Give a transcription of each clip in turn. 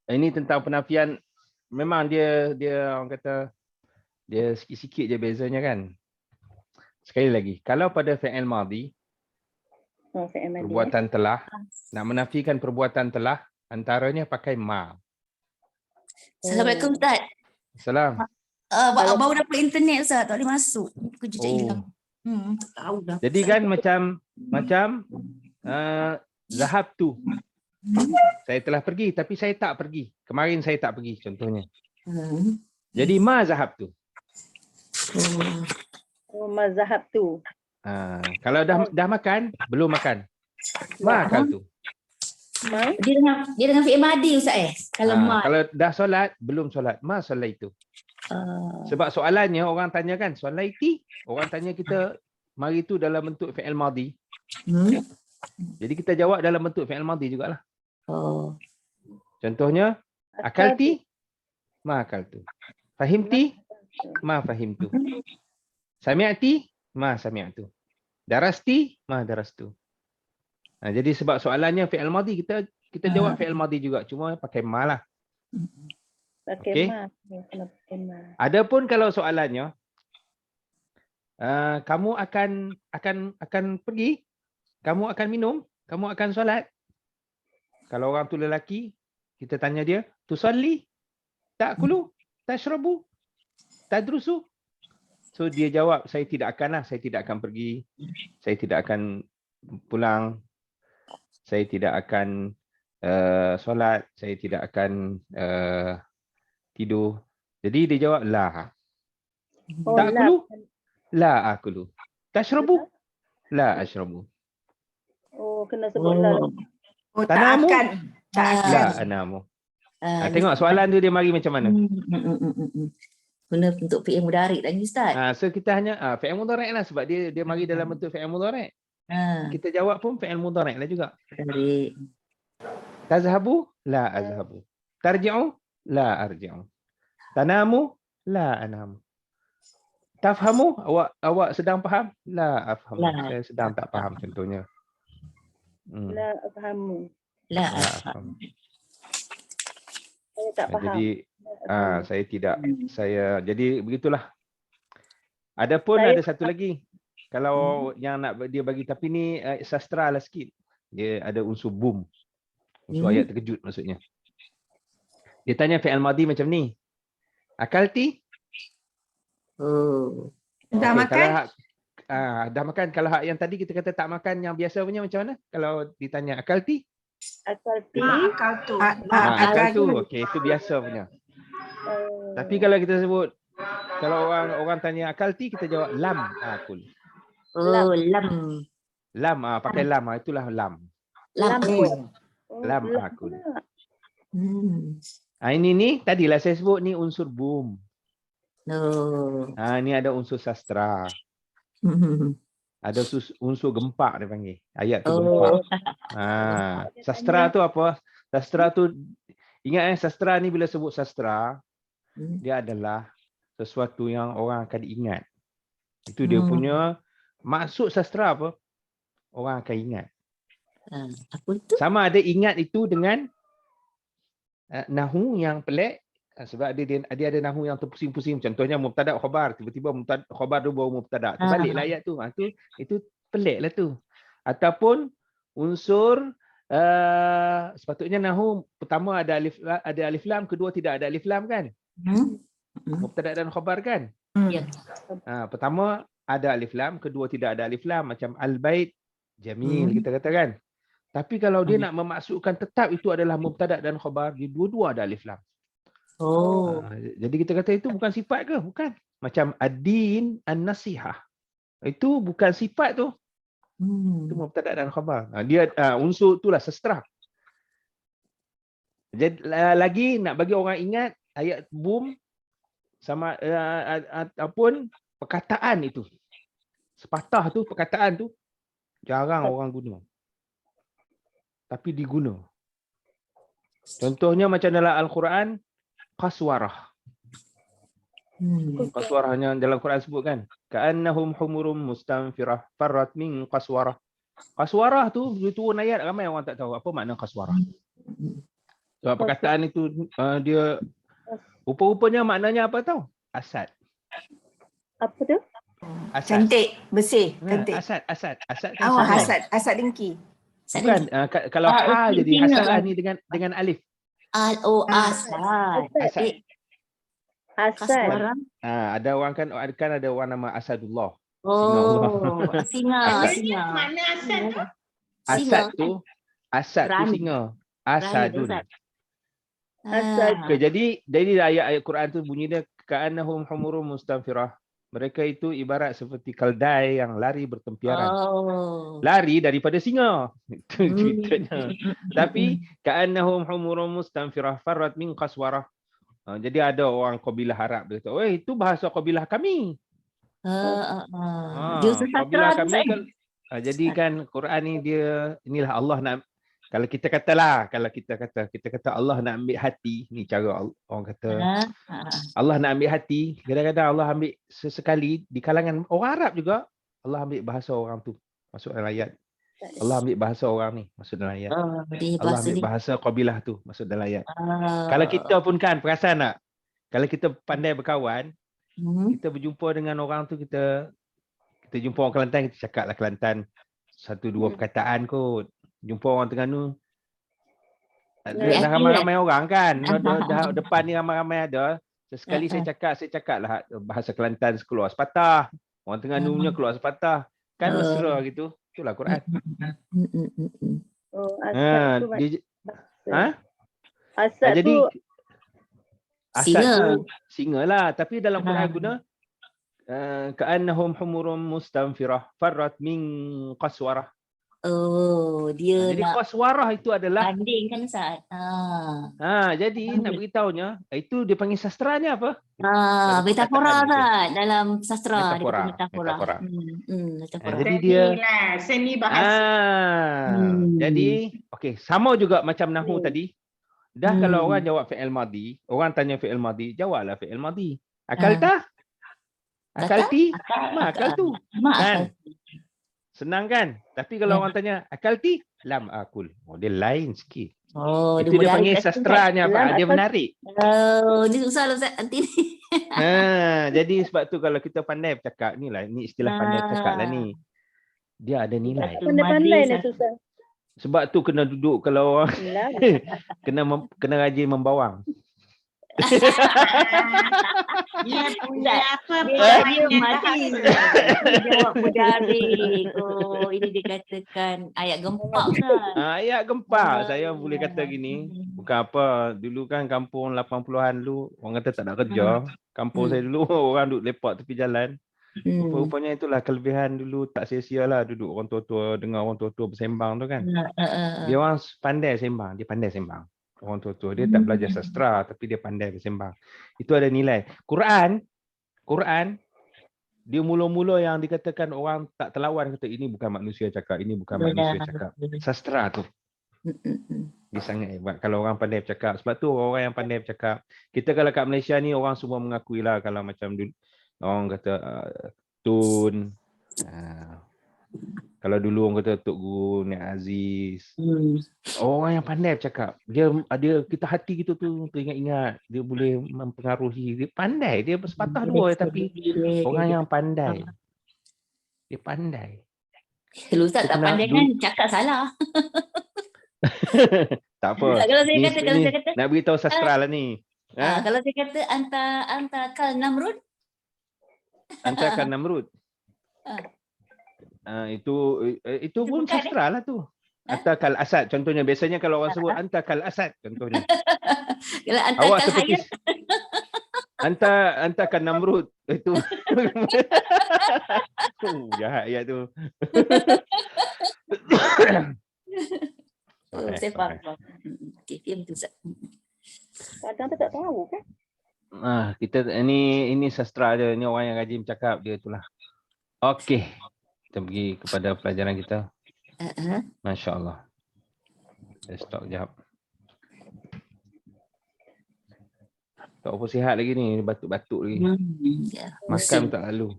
Ini tentang penafian. Memang dia orang kata dia sikit-sikit je bezanya kan. Sekali lagi, kalau pada fi'il madhi, perbuatan telah, nak menafikan perbuatan telah, antaranya pakai ma. Assalamualaikum Ustaz. Salam. Baru dapat internet Ustaz, tak boleh masuk. Kerja cak hilang. Tak tahu dah. Jadi kan macam zahab tu. Saya telah pergi tapi saya tak pergi. Kemarin saya tak pergi contohnya. Jadi ma zahab tu. Ma zahab tu. Kalau dah makan, belum makan. Ma akal tu. Dia dengan fi'il madhi Ustaz Kalau kalau dah solat, belum solat. Ma solat itu. Sebab soalannya orang tanya kan, solaiti. Orang tanya kita mari tu dalam bentuk fi'il madhi. Jadi kita jawab dalam bentuk fi'il madhi jugalah. Contohnya, akalti, ma akaltu. Fahimti, ma fahimtu. Sami'ati, ma sami'tu. Darasti, ma darastu. Jadi sebab soalannya fi'il madhi, kita jawab fi'il madhi juga. Cuma pakai ma lah. Pakai ma. Adapun kalau soalannya, kamu akan pergi, kamu akan minum, kamu akan solat. Kalau orang tu lelaki, kita tanya dia, tusalli, ta'kulu, tashrabu, tadrusu. So dia jawab, saya tidak akan lah, saya tidak akan pergi, saya tidak akan pulang, saya tidak akan solat, saya tidak akan tidur. Jadi dia jawab la. Ta'kulu, la akulu. Tashrabu, la ashrabu. Kena sebut la. Tanamu, la anamu. Tengok soalan tu dia mari macam mana. Guna bentuk fi'il mudhari' lagi Ustaz. So kita hanya fi'il mudhari' lah sebab dia mari dalam bentuk fi'il mudhari'. Kita jawab pun fi'il mudhari' lah juga. Tazhabu, la azhabu. Tarji'u, la arji'u. Tanamu, la anamu. Tafhamu, awak sedang faham? La afhamu. Saya sedang tak faham contohnya. La afhamu. La afhamu. Saya tak faham. Jadi jadi begitulah. Adapun ada satu lagi. Kalau yang nak dia bagi, tapi ni sastra lah sikit. Dia ada unsur boom. Unsur ayat terkejut maksudnya. Dia tanya fi'il madhi macam ni. Akalti? Dah makan? Dah makan. Kalau hak yang tadi kita kata tak makan, yang biasa punya macam mana? Kalau ditanya akalti? Akalti. Akaltu. Okey, itu biasa punya. Tapi kalau kita sebut, kalau orang tanya akalti, kita jawab lam akul. Lam. Lam, pakai lam. Itulah lam. Lam akul. Ini ni, tadilah saya sebut ni unsur boom. Ni ada unsur sastra. Ada unsur gempak dia panggil. Ayat tu gempak. Sastra tu apa? Sastra tu, ingat sastra ni bila sebut sastra, dia adalah sesuatu yang orang akan ingat. Itu dia punya maksud sastra apa? Orang akan ingat. Apa itu? Sama ada ingat itu dengan nahu yang pelik. Sebab dia ada nahu yang terpusing-pusing. Contohnya mubtada' khabar. Tiba-tiba khabar tu baru mubtada'. Terbaliklah ayat tu. Itu pelik lah tu. Ataupun unsur sepatutnya nahu pertama ada alif lam, kedua tidak ada alif lam kan? Mubtada' dan khabar kan? Pertama ada alif lam, kedua tidak ada alif lam. Macam al-bait jamil kita katakan. Tapi kalau dia nak memasukkan tetap itu adalah mubtada' dan khabar, di dua-dua ada alif lam. Jadi kita kata itu bukan sifat ke? Bukan. Macam ad-din an-nasihah. Itu bukan sifat tu. Itu mubtada' dan khabar. Dia unsur itulah sastra. Jadi lagi nak bagi orang ingat ayat boom sama ataupun perkataan itu. Sepatah tu perkataan tu jarang orang guna. Tapi diguna. Contohnya macam dalam Al-Quran, qaswarah. Qaswarahnya dalam Quran sebut kan, ka'annahum humurum mustanfirah farrat min qaswarah. Qaswarah tu turun ayat ramai orang tak tahu apa makna qaswarah. Sebab perkataan itu dia rupa-rupanya maknanya apa tahu? Asad. Apa tu? Asad. Cantik, bersih, cantik. Asad kan Oh, singa. hasad dengki. Bukan kalau ha jadi singa. hasad lah ni dengan alif. Asad. Asad. Asad. Kaswara. Ada orang kan ada orang nama Asadullah. Singa. Mana asal tu? Asad tu Berani. singa. Asadun. Asad. Okay, jadi ayat-ayat Quran tu bunyi dia ka'annahum humurun mustanfirah. Mereka itu ibarat seperti keldai yang lari bertempiaran. Lari daripada singa. Itu ceritanya. Tapi ka'annahum humurun mustanfirah farrat min qaswarah. Jadi ada orang kabilah Arab dia kata, "Oi, itu bahasa kabilah kami." Dia sastra tu kami kan. Jadi kan Quran ni dia inilah Allah nak kalau kita kata Allah nak ambil hati, ni cara orang kata Allah nak ambil hati, kadang-kadang Allah ambil sesekali di kalangan orang Arab juga Allah ambil bahasa orang tu masuk dalam ayat. Allah ambil bahasa orang ni masuk dalam ayat. Allah ambil bahasa kabilah tu masuk dalam ayat. Kalau kita pun kan perasan tak? Kalau kita pandai berkawan, kita berjumpa dengan orang tu kita jumpa orang Kelantan, kita cakaplah Kelantan 1-2 perkataan kot. Jumpa orang Terengganu dah ramai-ramai orang kan. Dah depan ni ramai-ramai ada. Sesekali saya cakaplah bahasa Kelantan keluar sepatah. Orang Terengganu punya keluar sepatah. Kan mesra gitu. Itulah Quran. Asad tu. Asad jadi tu asad tu singa lah. Tapi dalam Quran guna ka'annahum humurun mustanfirah farrat min qaswarah. Dia jadi nak qaswarah itu adalah banding kan Ustaz. Jadi nak beritahunya itu dia panggil sastranya apa? Metafora kan dalam sastra Metafora. metafora. Jadi dia seni bahasa. Jadi okey, sama juga macam nahwu tadi. Dah kalau orang jawab fi'il madi, orang tanya fi'il madi, jawablah fi'il madi. Akalta? Akalti? Akal tu. Kan? Senang kan? Tapi kalau orang tanya akalti, lam akul. Dia lain sikit. Itu dia panggil sastranya apa? Dia menarik. Ni susah lah Ustaz nanti ni. Jadi sebab tu kalau kita pandai bercakap ni istilah pandai bercakap lah ni. Dia ada nilai. pandai-pandai ni susah. Sebab tu kena duduk kalau orang kena rajin membawang. Dia punya apa Dia mati. Jawab mudarik. Ini dikatakan ayat gempak kan. Ayat gempak. Saya boleh kata gini. Bukan apa. Dulu kan kampung 80-an dulu. Orang kata tak nak kerja. Kampung saya dulu orang duduk lepak tepi jalan. Rupanya itulah kelebihan dulu. Tak sia-sia lah duduk orang tua-tua. Dengar orang tua-tua bersembang tu kan. Dia orang pandai sembang. Dia pandai sembang. Orang tua-tua. Dia tak belajar sastra. Tapi dia pandai bersembang. Itu ada nilai. Quran. Dia mula-mula yang dikatakan orang tak terlawan. Kata ini bukan manusia cakap. Ini bukan manusia cakap. Sastra tu. Dia sangat hebat. Kalau orang pandai bercakap. Sebab tu orang yang pandai bercakap. Kita kalau kat Malaysia ni orang semua mengakui lah. Kalau macam dulu. Orang kata Tun. Kalau dulu orang kata Tok Guru, Nek Aziz. Orang yang pandai bercakap. Kita hati kita tu teringat-ingat. Dia boleh mempengaruhi. Dia pandai. Dia sepatah dua tapi orang yang pandai. Dia pandai. Kalau Ustaz tak pandai kan cakap salah. Tak apa. Kalau saya kata nak beritahu sastra lah ni. Kalau saya kata anta kal Namrud. Antarkan Namrud. Itu pun sastra lah tu. Antarkal Asad contohnya. Biasanya kalau orang sebut antarkal Asad contohnya. Kalau Awak kal seperti antarkan Namrud. Itu. Jahat ayat tu. Saya faham. Okey, diam tu Ustaz. Kadang tak tahu kan. Kita ini sastra je. Ini orang yang rajin bercakap dia itulah. Okey. Kita pergi kepada pelajaran kita. Masya-Allah. Saya stop jap. Tak apa sihat lagi ni, batuk-batuk lagi. Makan tak lalu.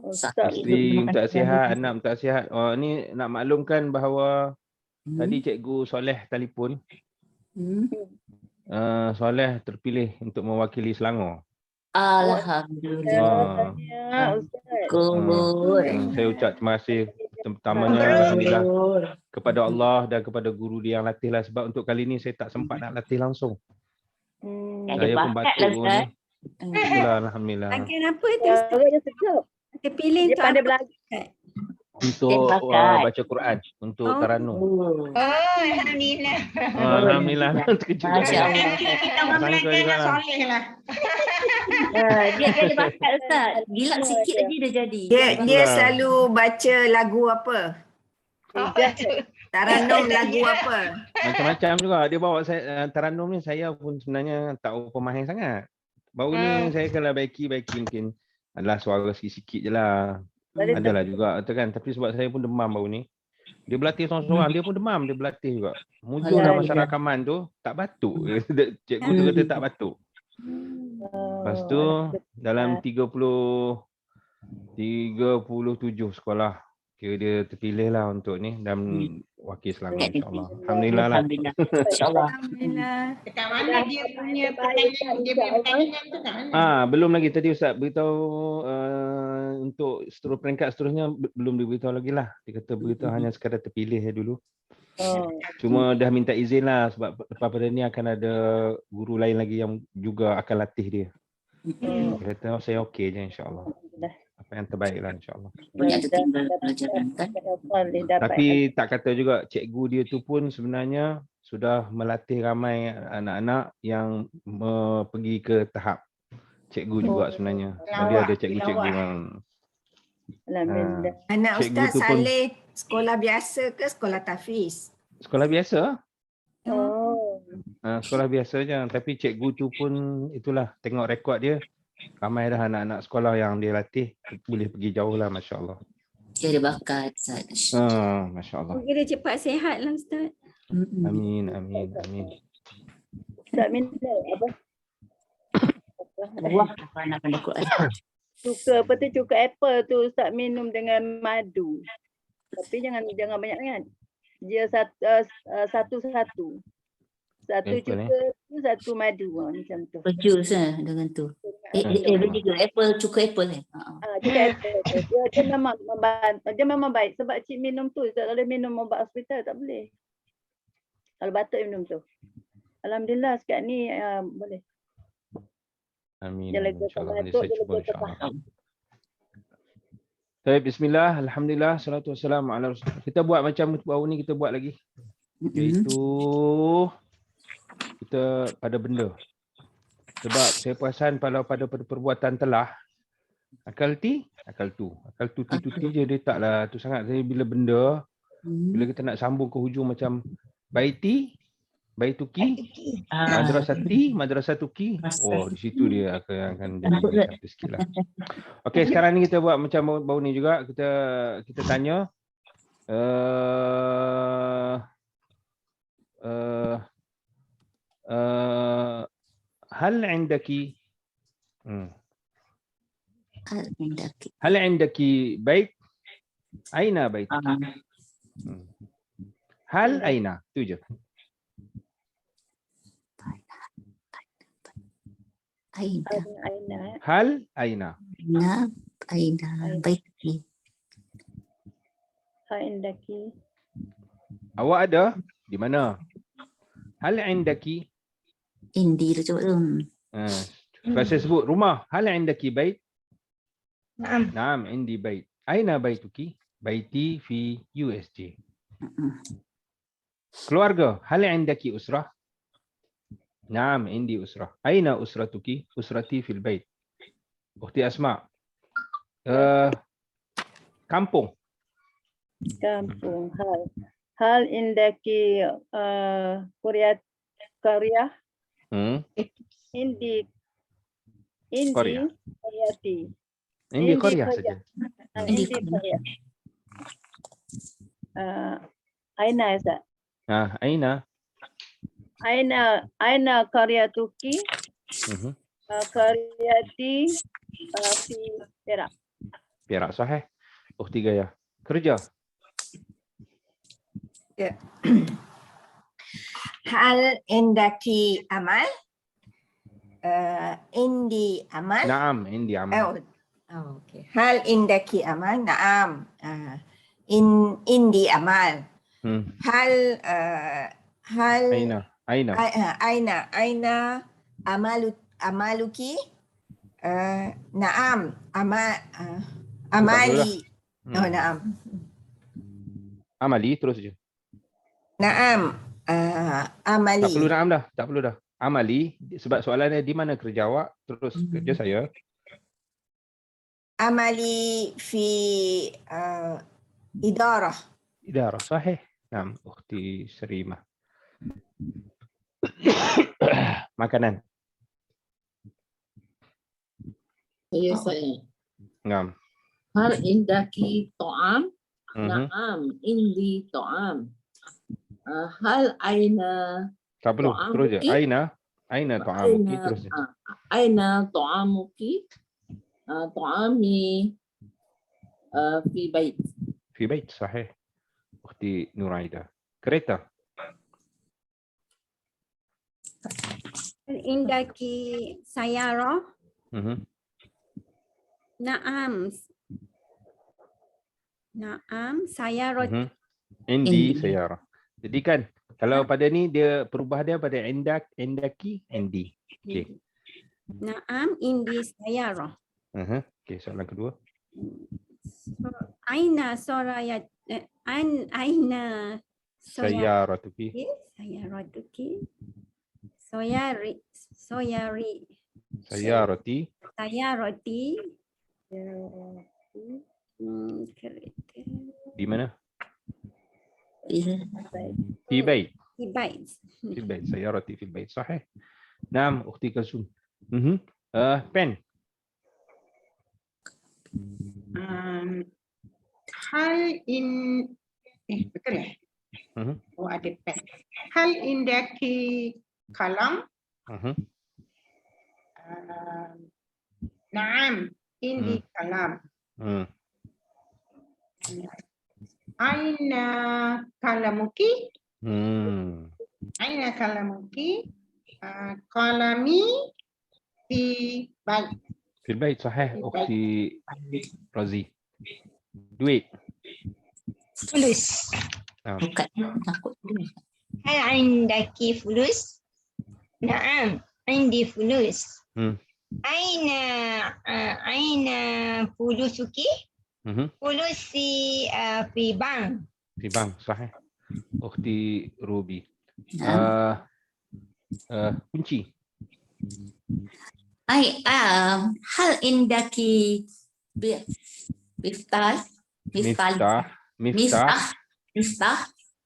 Isteri tak sihat, anak tak sihat. Ni nak maklumkan bahawa Tadi Cikgu Soleh telefon. Soleh terpilih untuk mewakili Selangor. Alhamdulillah. Ya, Ustaz. Saya ucap terima kasih pertamanya alhamdulillah kepada Allah dan kepada guru dia yang latih lah, sebab untuk kali ni saya tak sempat nak latih langsung. Ada Saya pun bakat batuk lah, pun Ustaz. ni. Itulah alhamdulillah. Bagian apa itu Ustaz? Suara dia sedap. Terpilih Dia untuk pandai apa? belajar. Untuk bakat. baca Quran, untuk Oh. taranum. Alhamdulillah. Alhamdulillah. Terkejut Masya juga. Allah. Kita orang Sangka belajar juga dengan lah. soleh lah. Dia ada bakat Ustaz. Gilak sikit lagi dia jadi. Dia Itulah. selalu baca lagu apa? Taranum lagu apa? Macam-macam juga. Dia bawa saya taranum ni, saya pun sebenarnya tak berapa mahir sangat. Baru ni saya kalau baiki mungkin adalah suara sikit-sikit je lah. Adalah juga tu kan, tapi sebab saya pun demam baru ni. Dia berlatih seorang-seorang, dia pun demam, dia berlatih juga. Muncul dah masa rakaman tu, tak batuk. Cikgu tu kata tak batuk. Lepas tu dalam 37 sekolah kira dia terpilih lah untuk ni dan wakil Selangor insya-Allah. Alhamdulillah lah. Alhamdulillah. InsyaAllah. Alhamdulillah. Dekat mana dia punya pertandingan, dia punya pertandingan tu kat mana? Belum lagi tadi Ustaz beritahu untuk peringkat seterusnya belum diberitahu lagi lah. Dia kata beritahu hanya sekadar terpilih dulu. Cuma dah minta izin lah sebab lepas pada ni akan ada guru lain lagi yang juga akan latih dia. Dia kata saya okey je insya-Allah. Apa yang terbaik lah insya-Allah. Banyak tertinggal pelajaran kan. Tapi tak kata juga cikgu dia tu pun sebenarnya sudah melatih ramai anak-anak yang pergi ke tahap cikgu juga sebenarnya. Dia ada cikgu-cikgu yang Alhamdulillah. Anak Cikgu Ustaz tu pun- Saleh sekolah biasa ke sekolah tahfiz? sekolah biasa. Oh. Sekolah biasa je. Tapi cikgu tu pun itulah tengok rekod dia. Ramai dah anak-anak sekolah yang dia latih boleh pergi jauh lah masya-Allah. Dia ada bakat Ustaz. Masya-Allah. Semoga dia cepat sihat lah Ustaz. Amin amin amin. Ustaz minta apa? Wah, anak pandai Quran. Cuka apa tu, cuka apple tu Ustaz minum dengan madu. Tapi jangan banyak sangat. Dia satu-satu. Satu Apple, cuka tu, satu madu macam tu. Berjus dengan tu. Juga apple, cuka apple Cuka apple tu. Dia memang membantu. Dia memang baik sebab cik minum tu. Tak boleh minum ubat hospital, tak boleh. Kalau batuk minum tu. Alhamdulillah sekarang ni boleh. Amin. Dia lega InsyaAllah. batuk, Saya dia cuba lega insyaAllah. faham. Baik, bismillah, alhamdulillah, salatu wassalamu ala rasulillah. Kita buat macam baru ni kita buat lagi. Iaitu kita pada benda. Sebab saya perasan pada perbuatan telah akal tu je dia taklah tu sangat. Saya bila benda bila kita nak sambung ke hujung macam baituki, madrasatuki. Oh, di situ dia akan jadi satu sikit lah. Okey, sekarang ni kita buat macam baru ni juga. Kita tanya hal indaki hal indaki bait aina bait hal aina tu je. Aina. Hal aina. Aina. Baiki. Indaki. Awak ada di mana? Hal indaki. Indi tu coba tu. Kalau saya sebut rumah, hal indaki bait? Naam. Naam, indi bait. Aina baituki? Baiti fi USJ. Keluarga, hal indaki usrah? Naam, indi usrah. Aina usratuki? Usrati fil bait. Ukhti Asma. Kampung. Kampung. Hal indaki karya. Indi Korea. Koryati. Indi Indi Korea Korea. saja. Indi Korea. Aina Ustaz. Aina. Aina karyatuki. Karyati fi Perak. Perak sahih. Ukhti Gaya. Kerja. Ya. Hal indaki amal? Indi amal? Naam, indi amal. Okay. Hal indaki amal? Naam. Indi amal. Hal aina amaluki? Naam. Amali. Oh, naam. Amali, terus je. Naam. Amali. Tak perlu naam dah, tak perlu dah. Amali, sebab soalannya di mana kerja awak, terus kerja saya. Amali fi idarah. Idarah, sahih. Naam, ukhti Syarimah. Makanan. Saya. Naam. Hal indaki ta'am? Mhm. Naam, indi ta'am. Hal aina Tak perlu, terus je. Aina ta'amuki, terus je. aina ta'amuki? Ta'ami fi bait. Fi bait, sahih. Ukhti Nuraida. Kereta. Indaki sayarah. Mhm. Naam. Naam, sayarah. Mhm. Indi Indi. sayarah. Jadi kan kalau pada ni dia perubah dia pada indaki, indi. Okey. Naam, indi sayarah. Okey, soalan kedua. Aina sorayat aina Sayaratuki. sayaratuki sayarati Sayarati. kereta Di mana? Iya. Fi bait. di bait. Fi bait. Sayarati fi bait. Sahih. Naam, ukhti Kalsum. Pen. Hal in betul ya? Oh, ada pen. Hal indaki kalam? Naam, indi kalam. Aina kalamuki? Aina kalamuki? Kalami fi bait. Fil bait, sahih. Ukhti Razi. Duit. Fulus. Bukan takut dulu. Hal indaki fulus? Naam, indi fulus. Aina fulusuki? Fulusi fi bank. Fi bank, sahih. Ukhti Ruby. Kunci. Hal indaki miftah.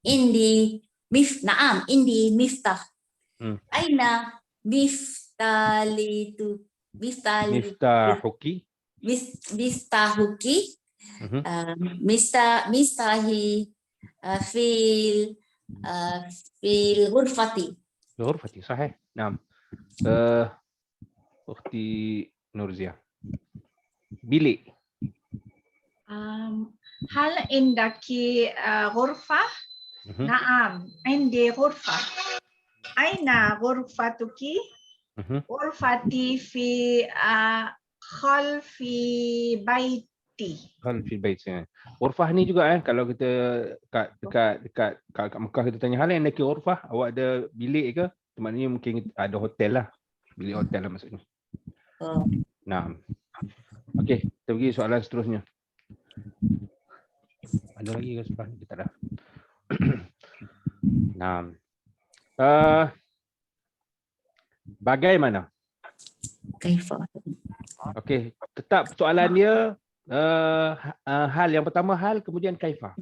Indi naam, indi miftah. Aina Miftahuki. miftahuki mistahi fil ghurfati. Ghurfati, sahih. Naam. Ukhti Nurzia. Bilik. Hal indaki ghurfah? Naam, indi ghurfah. Aina ghurfatuki? Ghurfati fi khalfi baiti. Khalfi bait. Ghurfah ni juga kalau kita dekat Mekah kita tanya hal indaki ghurfah, awak ada bilik ke? Maknanya mungkin ada hotel lah. Bilik hotel lah maksudnya. Naam. Okey, kita pergi soalan seterusnya. Ada lagi ke sebelah ni? Kita dah. Naam. Bagaimana? Kaifa. Okey, tetap soalan dia hal yang pertama hal, kemudian kaifa.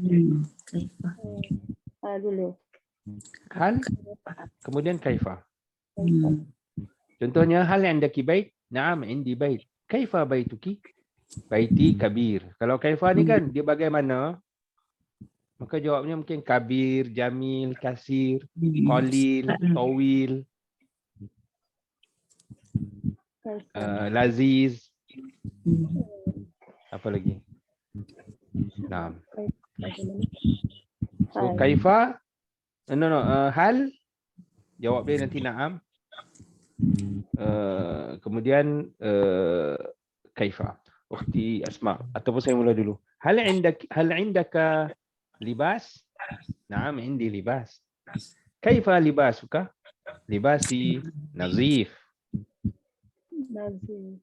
Kaifa. Dulu. Hal, kemudian kaifa. Contohnya hal yang indaki bait? Naam, indi bait. Kaifa baituki? Baiti kabir. Kalau kaifa ni kan dia bagaimana? Maka jawabnya mungkin kabir, jamil, kasir, qalil, tawil, laziz. Apa lagi? Naam. So kaifa Hal, jawab dia nanti na'am. Kemudian kaifa. Ukhti Asma, ataupun saya mula dulu. Hal indaka libas? Na'am, indi libas. Kaifa libasuka? Libasi nazif. Nazim.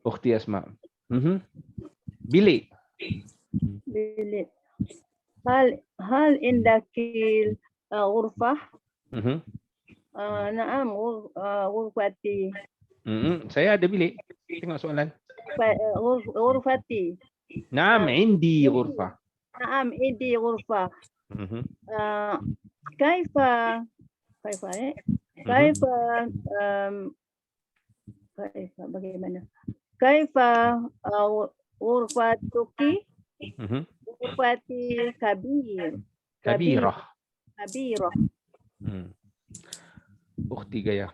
Ukhti Asma. Bilik. Bilik. Hal indakil ghurfah? Naam, ghurfati. Saya ada bilik. Tengok soalan. Ghurfati. Naam, indi ghurfah. Naam, indi ghurfah. Kaifa bagaimana? Kaifa ghurfatuki? Ghurfati kabir. Kabirah. Kabirah. Ukhti Gaya.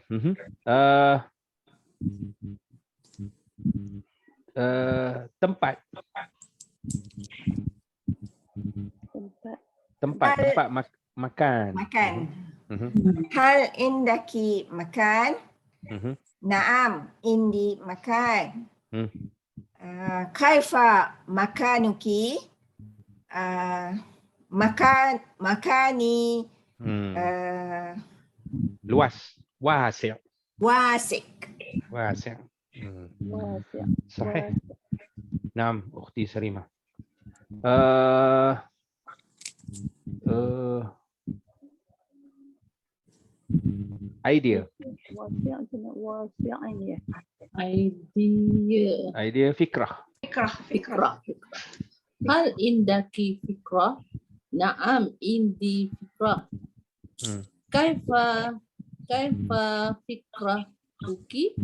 Tempat. Tempat makan. Makan. Hal indaki makan? Naam, indi makan. Kaifa makanuki? Makani Luas. Wasi'. wasik. Wasi'. Sahih. Naam, Ukhti Sarima. Idea. Idea fikrah. Fikrah. Hal indaki fikrah? Naam, indi fikrah. Kaifa fikrah tuki?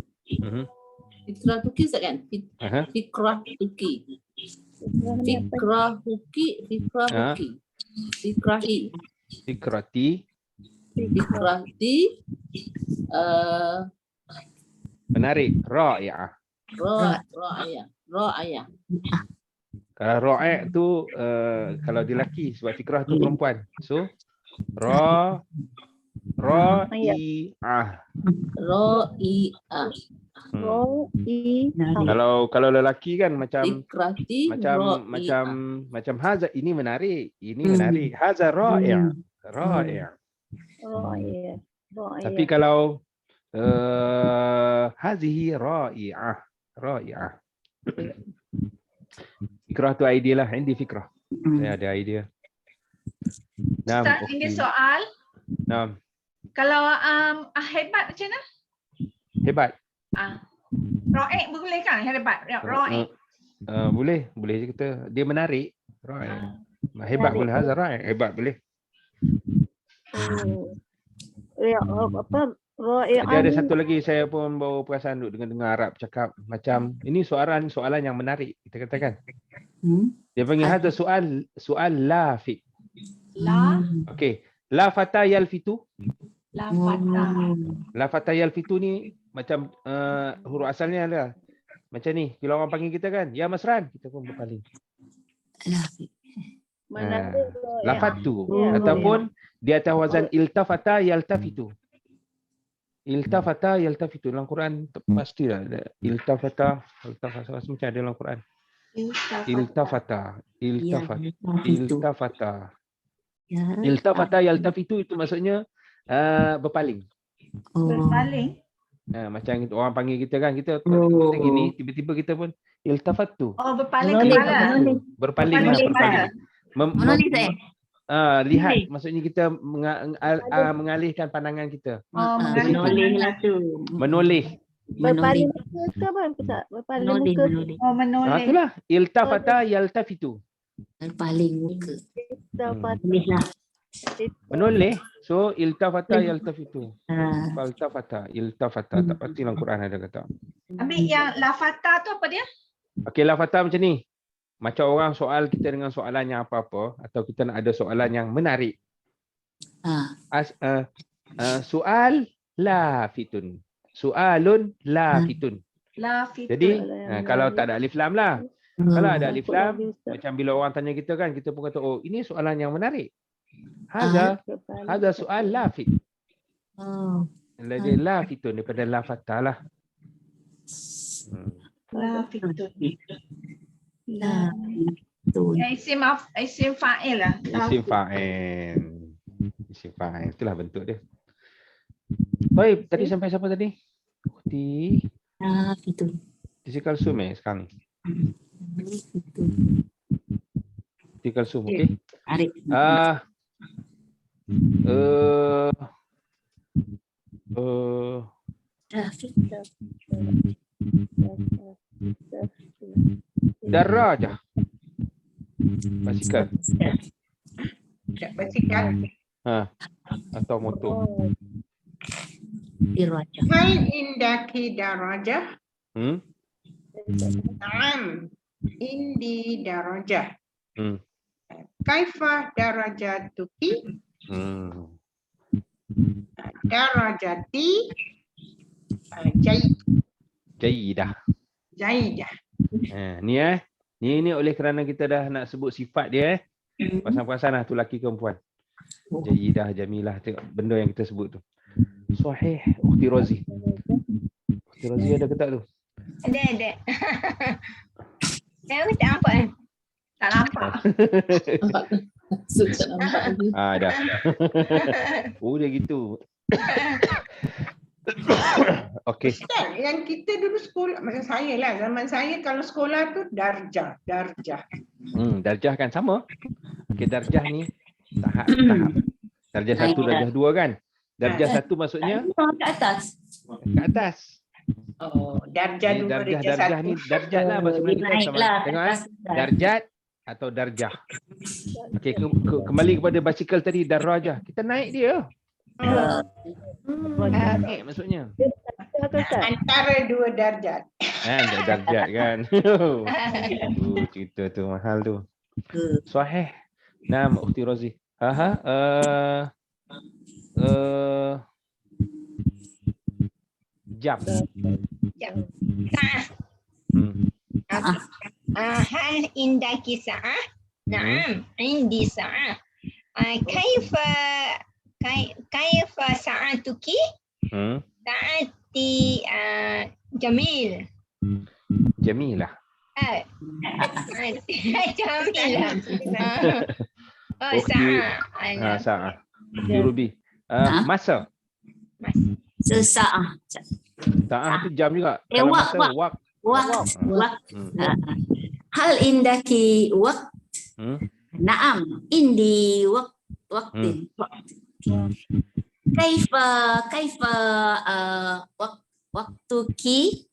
Fikrah tuki kan? Fikrah tuki. Fikrah huki. Fikrahi. Fikrati. Fikrati. Menarik. Ra'i'ah. Ra'ayah. Kalau ra'i' tu kalau dia lelaki, sebab fikrah tu perempuan. So ra'i'ah. Kalau lelaki kan macam Fikrati. macam haza, ini menarik. Haza ra'i'. Tapi kalau hazihi ra'i'ah. Fikrah tu idea lah. Indi fikrah. Saya ada idea. Ustaz, ini soal. Naam. Kalau hebat macam mana? Hebat. Ro'ek boleh kan? Hebat. Ro'ek. Boleh je kita. Dia menarik. Ra'i'. Hebat boleh. Hazar ra'i'. Hebat boleh. Dia ada satu lagi, saya pun bawa perasaan duk dengar Arab cakap macam ini soalan yang menarik, kita katakan. Dia panggil hadza soal lafit. Okey, la fata yalfitu. La fata yalfitu ni macam huruf asalnya adalah macam ni. Kalau orang panggil kita kan, ya Masran, kita pun berpaling. Lafatu ataupun di atas wazan iltafata yaltafitu. Iltafata yaltafitu dalam Quran pastilah ada iltafata macam ada dalam Quran. Iltafata yaltafitu itu maksudnya berpaling. Berpaling. Macam orang panggil kita kan, kita gini tiba-tiba kita pun iltafatu. Berpaling kepala. Berpaling kepala. Lihat, maksudnya kita mengalihkan pandangan kita. Menoleh lah tu. Menoleh. Berpaling muka ke apa Ustaz? Berpaling muka. Menoleh. Itulah iltafata yaltafitu. Berpaling muka. Menoleh. So iltafata yaltafitu. Iltafata tak pasti dalam Quran ada kata. Ambil yang lafata tu apa dia? Okey, lafata macam ni. Macam orang soal kita dengan soalan yang apa-apa, atau kita nak ada soalan yang menarik. Soal lafitun. Soalun lafitun. Jadi kalau tak ada alif lam lah. Kalau ada alif lam, macam bila orang tanya kita kan, kita pun kata, oh ini soalan yang menarik. Hadza soal lafit. Oh. Lagi lafitun daripada la fathah lah. La fitun. La fitun. Isim fa'il lah. Isim fa'il. Isim fa'il. Itulah bentuk dia. Baik, tadi sampai siapa tadi? Ukhti. La fitun. Ukhti Kalsum sekarang ni. Ukhti Kalsum, okey. Arif. Darajah. Basikal. Basikal. Atau motor. Diraja. Hal indaki darajah? Naam. Indi darajah. Kaifa darajatuki? Darajati Jayyidah. Jayyidah. Ni oleh kerana kita dah nak sebut sifat dia pasang-pasang lah tu laki ke perempuan. Jayyidah, jamilah, tengok benda yang kita sebut tu. Sahih. Ukhti Razi. Ukhti Razi ada ke tak tu? Ada. Saya tak nampak kan? Tak nampak. Tak nampak lagi. Dah. Oh dia gitu. Okey. Ustaz, yang kita dulu sekolah, masa saya lah, zaman saya kalau sekolah tu darjah. Darjah kan sama. Okey, darjah ni tahap. Darjah 1, darjah 2 kan? Darjah 1 maksudnya Ke atas. ke atas. Oh, darjah 2, darjah 1. Darjah ni darjat lah bahasa Melayu kita sama. Naiklah. Tengok darjat atau darjah. Okey, kembali kepada basikal tadi, darajah. Kita naik dia. Naik maksudnya. Antara 2 darjat. Darjat kan. Cerita tu mahal tu. Sahih. Naam, Ukhti Razi. Jam. Hal indaki sa'ah? Naam, indi sa'ah. Kaifa sa'atuki? Sa'ati Jamil. Jamilah. Jamilah. Sa'ah. Sa'ah. Ukhti Rubi. Masa. Sesaat. Sa'ah tu jam juga. Kalau masa Waqt. Hal indaki waqt? Naam, indi waqtin. Kaifa waqtuki?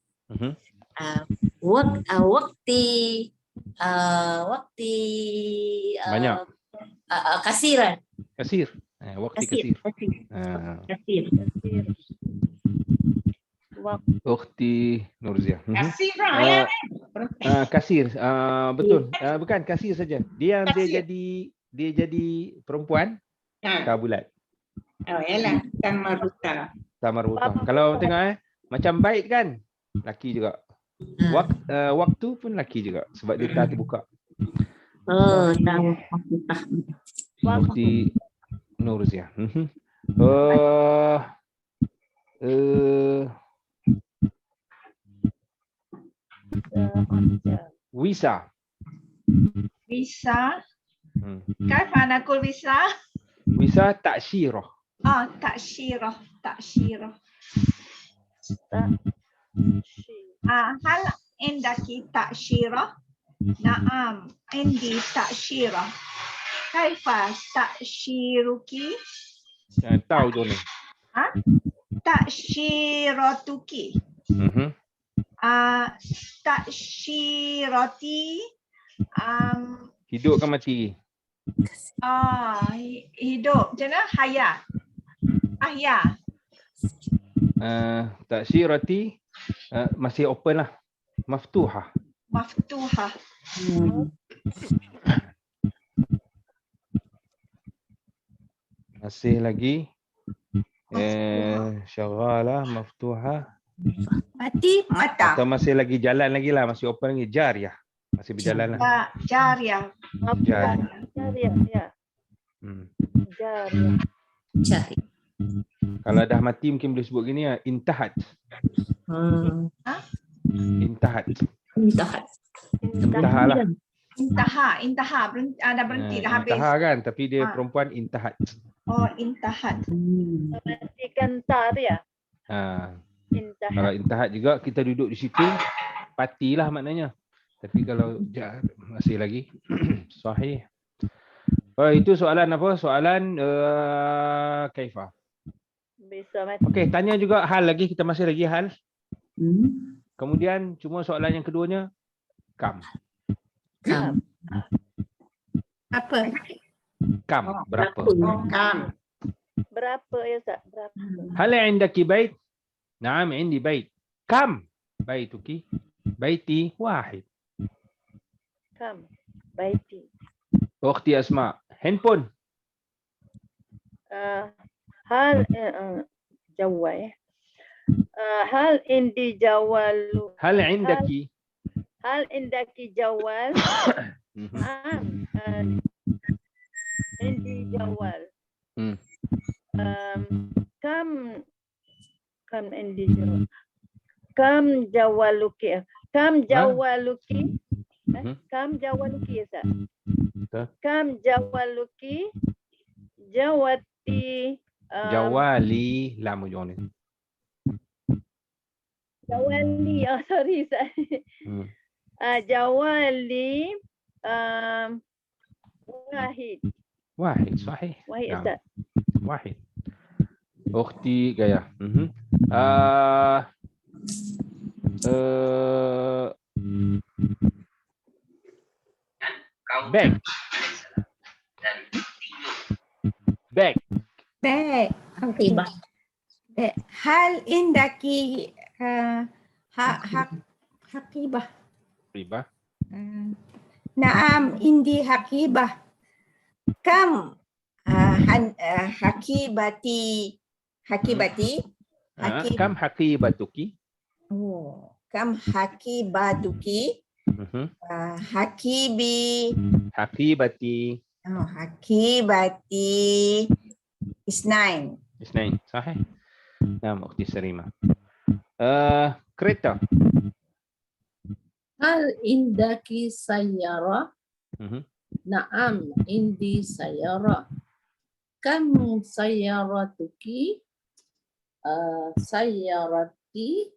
Waqti banyak. Kasiran. Kasir. Waktu kasir. Kasir. Ukhti Nurziah. Kasir lah. Kasir. Betul. Bukan kasir saja. Dia jadi perempuan kabulat. Oh, yalah. Tamarutah. Kalau tengok macam bait kan, laki juga. Waktu pun laki juga sebab dia tak terbuka. Tahu. Ukhti Nurziah. Wisa. Kaifa nakul wisa? Wisa ta'syirah. Ta'syirah. Hal indaki ta'syirah? Naam, indi ta'syirah. Kaifa ta'syiruki? Tahu tu ni. Ta'syiratuki. Ta'syirati. Hidup ke mati? Hidup. Macam mana? Hayat. Ahya. Ta'syirati masih open lah. Maftuhah. Maftuhah. Masih lagi. Syaghalah, maftuhah. Mati mata. Atau masih lagi jalan lagi lah. Masih open lagi. Jariyah. Masih berjalan lah. Jariyah. Jariyah. Ya. Jariyah. Cari. Kalau dah mati mungkin boleh sebut gini ya, intahat. Intahat. Intahat. Intaha lah. Intaha, berhenti, dah berhenti, dah habis. Intaha kan, tapi dia Ah. perempuan intahat. Oh, intahat. Matikan tariyah. Ha. Intahat. Kalau intahat juga kita duduk di situ, patilah maknanya. Tapi kalau masih lagi sahih. Oh, itu soalan apa? Soalan kaifah. Bisa mati. Okey, tanya juga hal lagi, kita masih lagi hal. Hmm. Kemudian cuma soalan yang keduanya kam. Kam. Apa? Kam berapa? Kam. Berapa ya Ustaz? Berapa? Hal indaki bait? Naam, indi bait. Kam baituki? Baiti wahid. Kam. Baiti. Ukhti Asma, handphone. Hal jawal ya. Hal indi jawalu. Hal indaki? Hal indaki jawal. Indi jawal. Hmm. Kam indi jawal. Kam jawaluki. Kam jawaluki. Kam jawaluki ya Ustaz? Betul. Kam jawaluki. Jawati. Jawali lam ujung ni. Jawali. Oh sorry Ustaz. Hmm. Jawali. Wahid. Wahid, sahih. Wahid Naam. Ustaz. Wahid. Ukhti Gaya. Bag. Bag. Baik. Tiba. Hal indaki hakibah. Riba. Naam indi hakibah. Kam hakibati. Kam haqibatuki? Oh, kam hakibatuki. Hakibi. Haqibati. Oh, hakibati. Isnain. Isnain. Sahih. Naam, Ukhti Sarima. Kereta. Hal indaki sayyara? Mhm. Naam, indi sayyara. Kam sayyaratuki? Sayyarati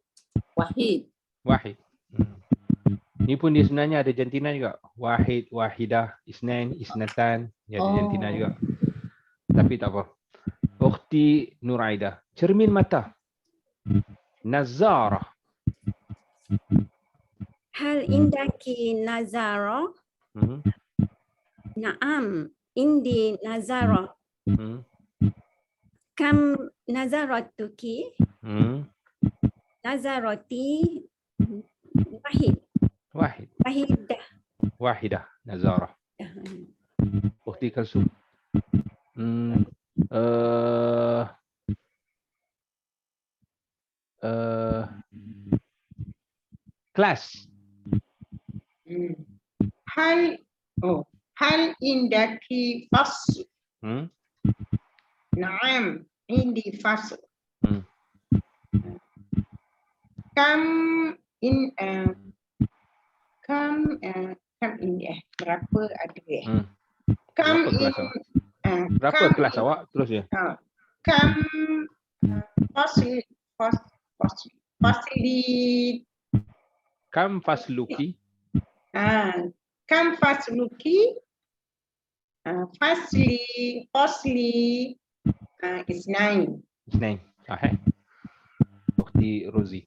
wahid. Wahid. Ni pun dia sebenarnya ada jantina juga. Wahid, wahidah, isnain, isnatan. Dia ada jantina juga. Tapi tak apa. Ukhti Nuraida. Cermin mata. Nazara. Hal indaki nazara? Naam, indi nazara. Kam nazaratuki? Nazarati wahid. Wahid. Wahidah. Wahidah. Nazara. Ukhti Kalsum. Kelas. Hal indaki fasl. Naam, indi fasl. Kam ini berapa ada kam Berapa kelas awak? Terus ya. kam fasli Kam fasluki? kam fasluki fasli isnain. Isnain. Sahih. Ukhti Rozi.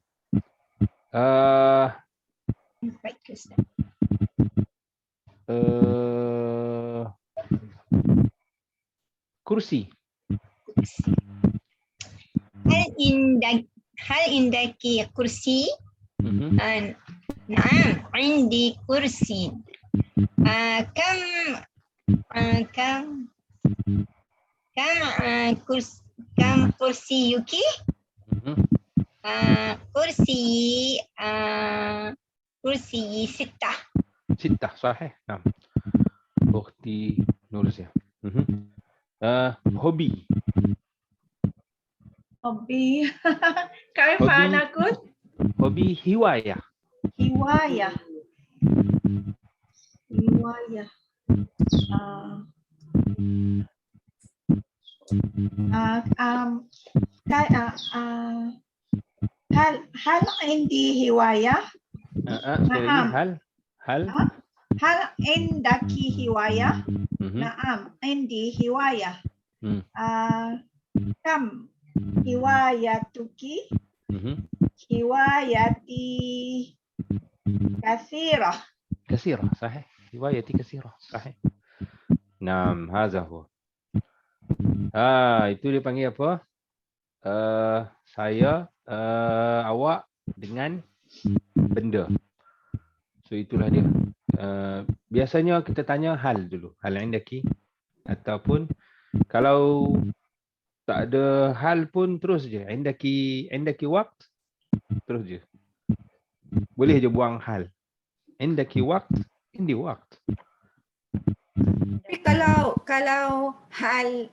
Baik, Ustaz. Kursi. Hal indaki kursi? Naam, indi kursi. Kam kursi yuki? Kursi sittah. Sittah, sahih. Naam. Ukhti Nursia. Hobi. Hobi. Kaifa Hobi. nakul? Hobi hiwayah. Hiwayah. Hiwayah. هل عندي هواية؟ Sekali lagi, hal. هل عندك هواية؟ Mhm. نعم عندي هواية. Hmm. كم هوايتك؟ Mhm. هوايتي كثيرة. كثيرة صحيح. هوايتي كثيرة صحيح. Naam, hadza huwa. Itu dia panggil apa? Saya, awak dengan benda. So itulah dia. Biasanya kita tanya hal dulu. Hal indaki. Ataupun kalau tak ada hal pun terus je. Indaki waqt. Terus je. Boleh je buang hal. Indaki waqt. Indi waqt. Tapi kalau hal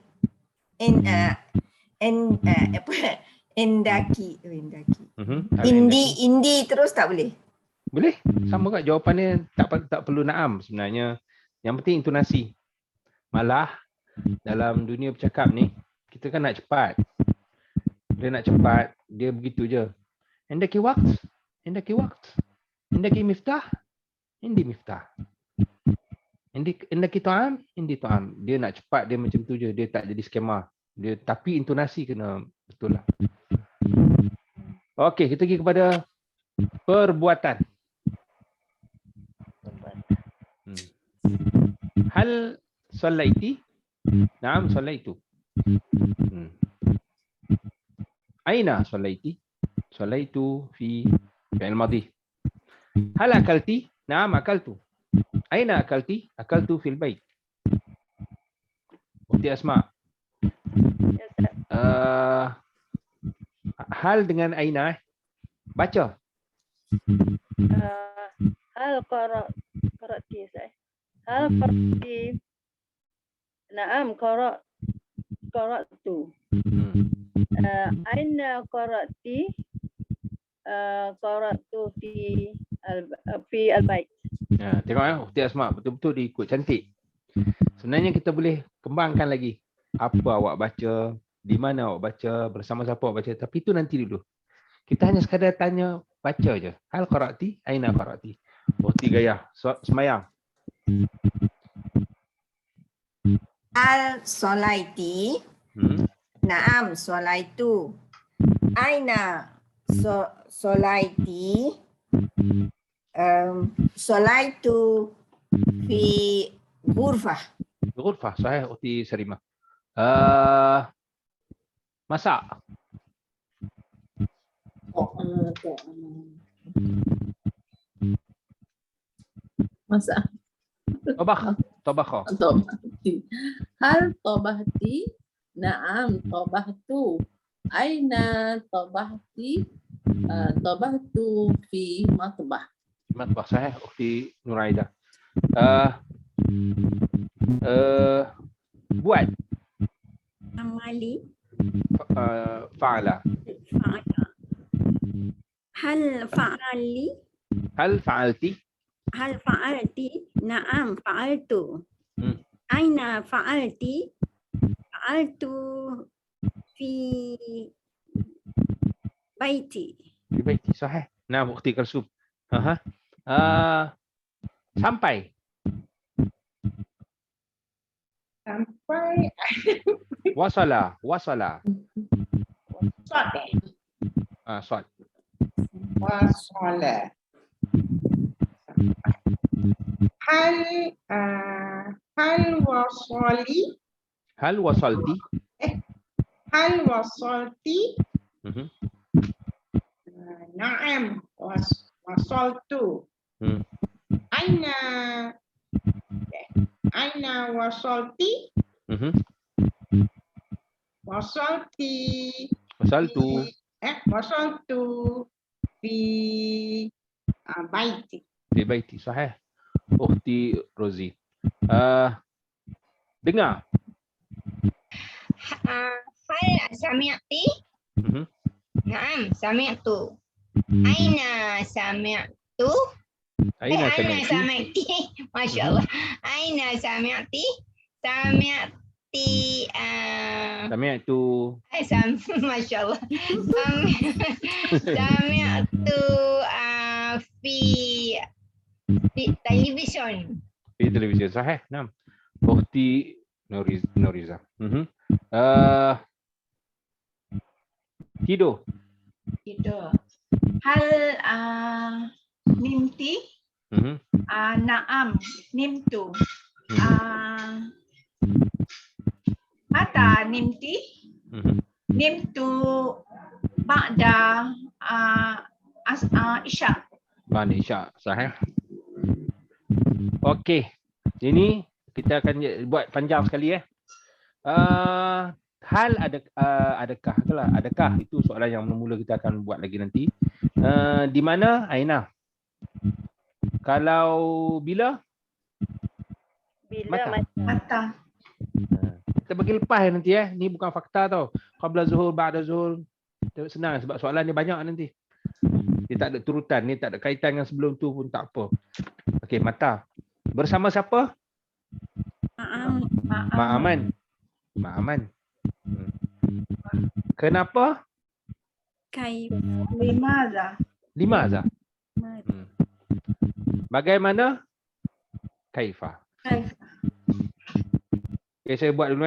endaki indi terus tak boleh. Boleh. Sama kat jawapannya tak perlu naam sebenarnya. Yang penting intonasi. Malah dalam dunia bercakap ni kita kan nak cepat. Dia nak cepat, dia begitu je. Indaki waqt. Indaki waqt. Indaki miftah. Indi miftah. Indaki ta'am. Indi ta'am. Dia nak cepat, dia macam tu je. Dia tak jadi skema. Dia tapi intonasi kena betul lah. Okey, kita pergi kepada perbuatan. Hal sallaiti? Naam, sallaitu. Aina sallaiti? Sallaitu fi fi'il madhi. Hal akalti? Naam, akaltu. Aina akalti? Akaltu fil bait. Ukhti Asma. Ya, Ustaz. Hal dengan aina baca. Hal qara'ti Ustaz. Hal qara'ti. Naam, qara'tu. Aina qara'ti? Qara'tu fi al-bait. Tengok Ukhti Asma betul-betul dia ikut cantik. Sebenarnya kita boleh kembangkan lagi. Apa awak baca, di mana awak baca, bersama siapa awak baca. Tapi itu nanti dulu. Kita hanya sekadar tanya, baca je. Hal qara'ti, aina qara'ti. Ukhti Gayah, semayang. Al solaiti. Naam, solaitu. Aina solaiti. Solaitu fi ghurfah. Ghurfah, sahih Ukhti Sarimah. Masak. Masak. Tabakha. Tabahti. Hal tabahti? Naam, tabahtu. Aina tabahti? Tabahtu fi matbah. Matbah, sahih Ukhti Nuraida. Buat. Amali. Fa'ala. Fa'ala. Hal fa'ali? Hal fa'alti? Hal fa'alti? Naam, fa'altu. Aina fa'alti? Fa'altu fi baiti. Fi baiti, sahih. Nah, Ukhti Kalsum. Sampai. Sampai Wasala. Sod. Sod. Wasala. Hal wasali. Hal wasalti? Hal wasalti. Naam, wasaltu. Aina wasalti. Wasaltu. Wasaltu fi baiti. Fi baiti, sahih. Ukhti Rozi. Dengar. Hal sami'ti? Mhm. Naam, sami'tu. Aina sami'tu? Aina Aina sami'ti? sami'ti? Masya Allah. Aina sami'ti? Sami'ti. Sami'tu. Masya Allah. Sami'tu fi television. Di televisyen. Sahih. Naam. Ukhti Nuriza. Tidur. Tidur. Hal nimti? Mhm. Naam, nimtu. Mhm. Mata nimti? Mhm. Nimtu ba'da isya. Bani Isyak. Sahih. Okey. Ini kita akan buat panjang sekali hal adakah itulah adakah itu soalan yang mula kita akan buat lagi nanti. Di mana Aina? Kalau bila? Bila Mata. Mata. Kita bagi lepas nanti ni bukan fakta tau. Qabla zuhur, ba'da zuhur. Senang sebab soalan ni banyak nanti. Dia tak ada turutan, ni tak ada kaitan dengan sebelum tu pun tak apa. Okey, mata. Bersama siapa? Mak Aman. Mak Aman. Kenapa? Kai. Limaza. Limaza. Bagaimana? Kaifa. Okay, saya buat dulu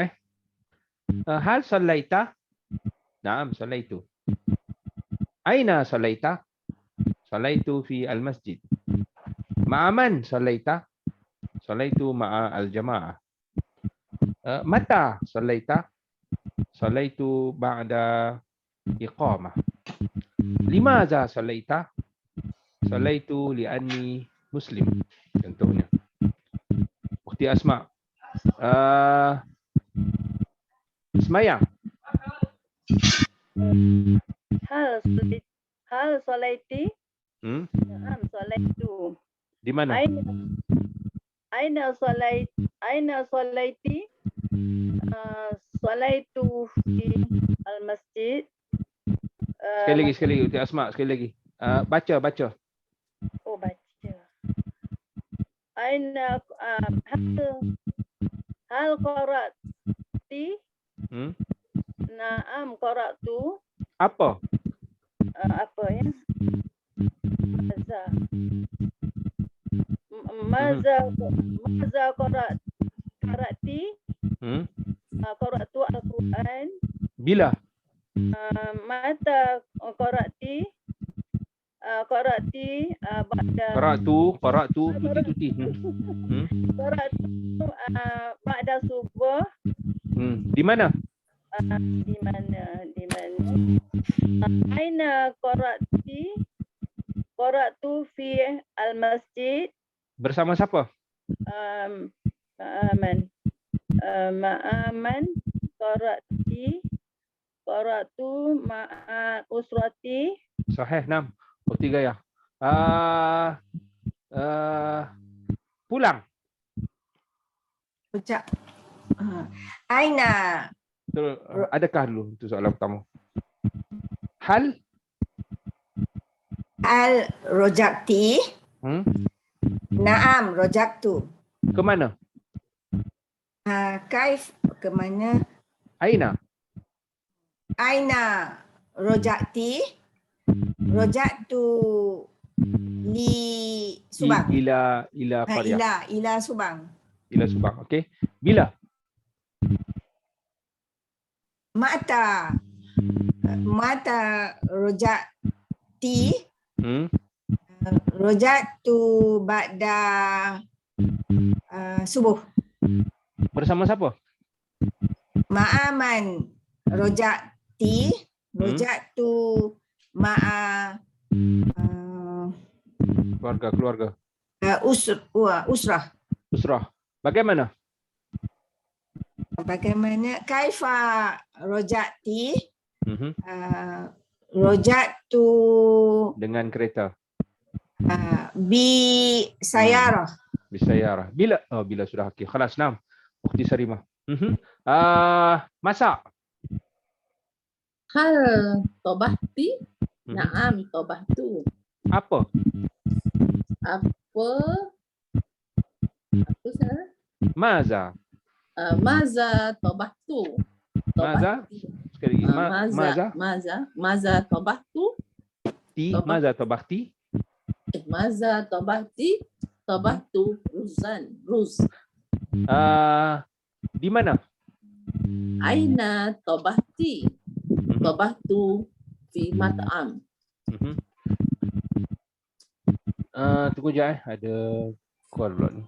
hal sallaita? Naam, sallaitu. Aina sallaita? Sallaitu fi al-masjid. Ma'aman sallaita? Sallaitu ma'a al-jama'ah. Mata sallaita? Sallaitu ba'da iqamah. Limaza sallaita? Sallaitu li'anni muslim. Contohnya. Ukhti Asma. Semayang. Hal solaiti? Hmm? Naam, solaitu. Di mana? Aina solaiti? Solaitu fi al-masjid. Sekali lagi, Ukhti Asma, sekali lagi. Baca. Oh, baca. Aina hal qara'ti? Naam, qara'tu. Apa? Apa ya? Maza qara'ti? Qara'tu al-Quran. Bila? Mata qara'ti? Qara'ti ba'da Qara'tu tuti. qara'tu ba'da subuh. Di mana? Di mana? Aina qara'ti? Qara'tu fi al-masjid. Bersama siapa? Ma'aman qara'tu ma'a usrati. Sahih, Nam. Ukhti Gaya. Pulang. Rojak. Aina. Adakah dulu itu soalan pertama? Hal rojakti. Naam, rojaktu. Ke mana? Kaif ke mana? Aina. Aina rojakti. Rojaktu li Subang. Ila Qaryah. Ila Subang. Ila Subang. Okey. Bila? Mata rojakti. Rojaktu ba'da subuh. Bersama siapa? Ma'aman rojakti. Rojaktu ma'a keluarga. Usrah. Bagaimana? Kaifa rojakti? Rojaktu dengan kereta. Bi sayarah. Bisayarah. Bila? Oh, bila sudah. Okey. Khalas, Nam. Ukhti Sarimah. Masak. Hal tobahti? Mhm. Naam tobahtu. Apa? Apa salah? Maza. Maza tobahtu. Maza. Tobahti. Sekali lagi. Maza tobahtu. Maza tobahti. Maza tobahti. Tobahtu ruz. Di mana? Aina tobahti. Tobahtu fi mat'am. Mhm. Tunggu je ada call pula ni.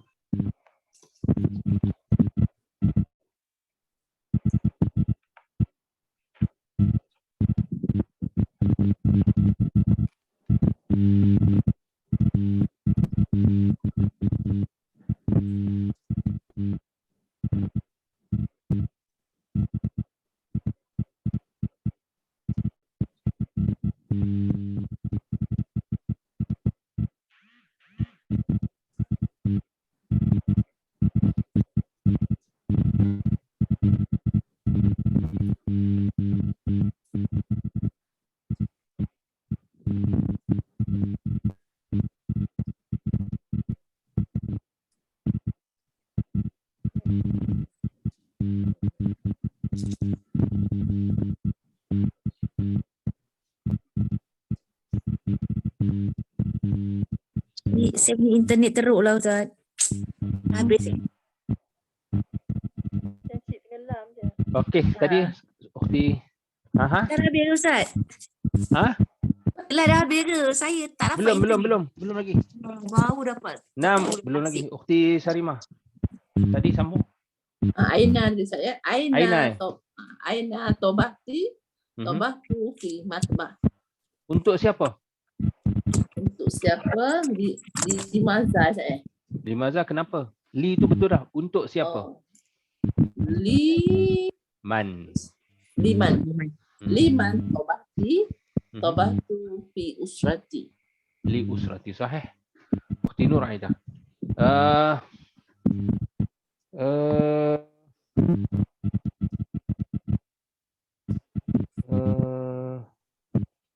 Saya punya internet teruk lah Ustaz. Habis. Macam cik tenggelam je. Okey, tadi Ukhti. Dah habis ke Ustaz? Ha? Lah dah habis ke? Saya tak dapat Belum lagi. Baru dapat. Belum lagi. Ukhti Sarimah. Tadi sambung. Aina di saya. Aina. Aina tobahti. Tobahtu fi matbah. Untuk siapa? Untuk siapa? Di maza saya. Di Maza kenapa? Li tu betul dah. Untuk siapa? Liman tobahti. Tobahtu fi usrati. Li usrati sahih. Ukhti Nur Aida.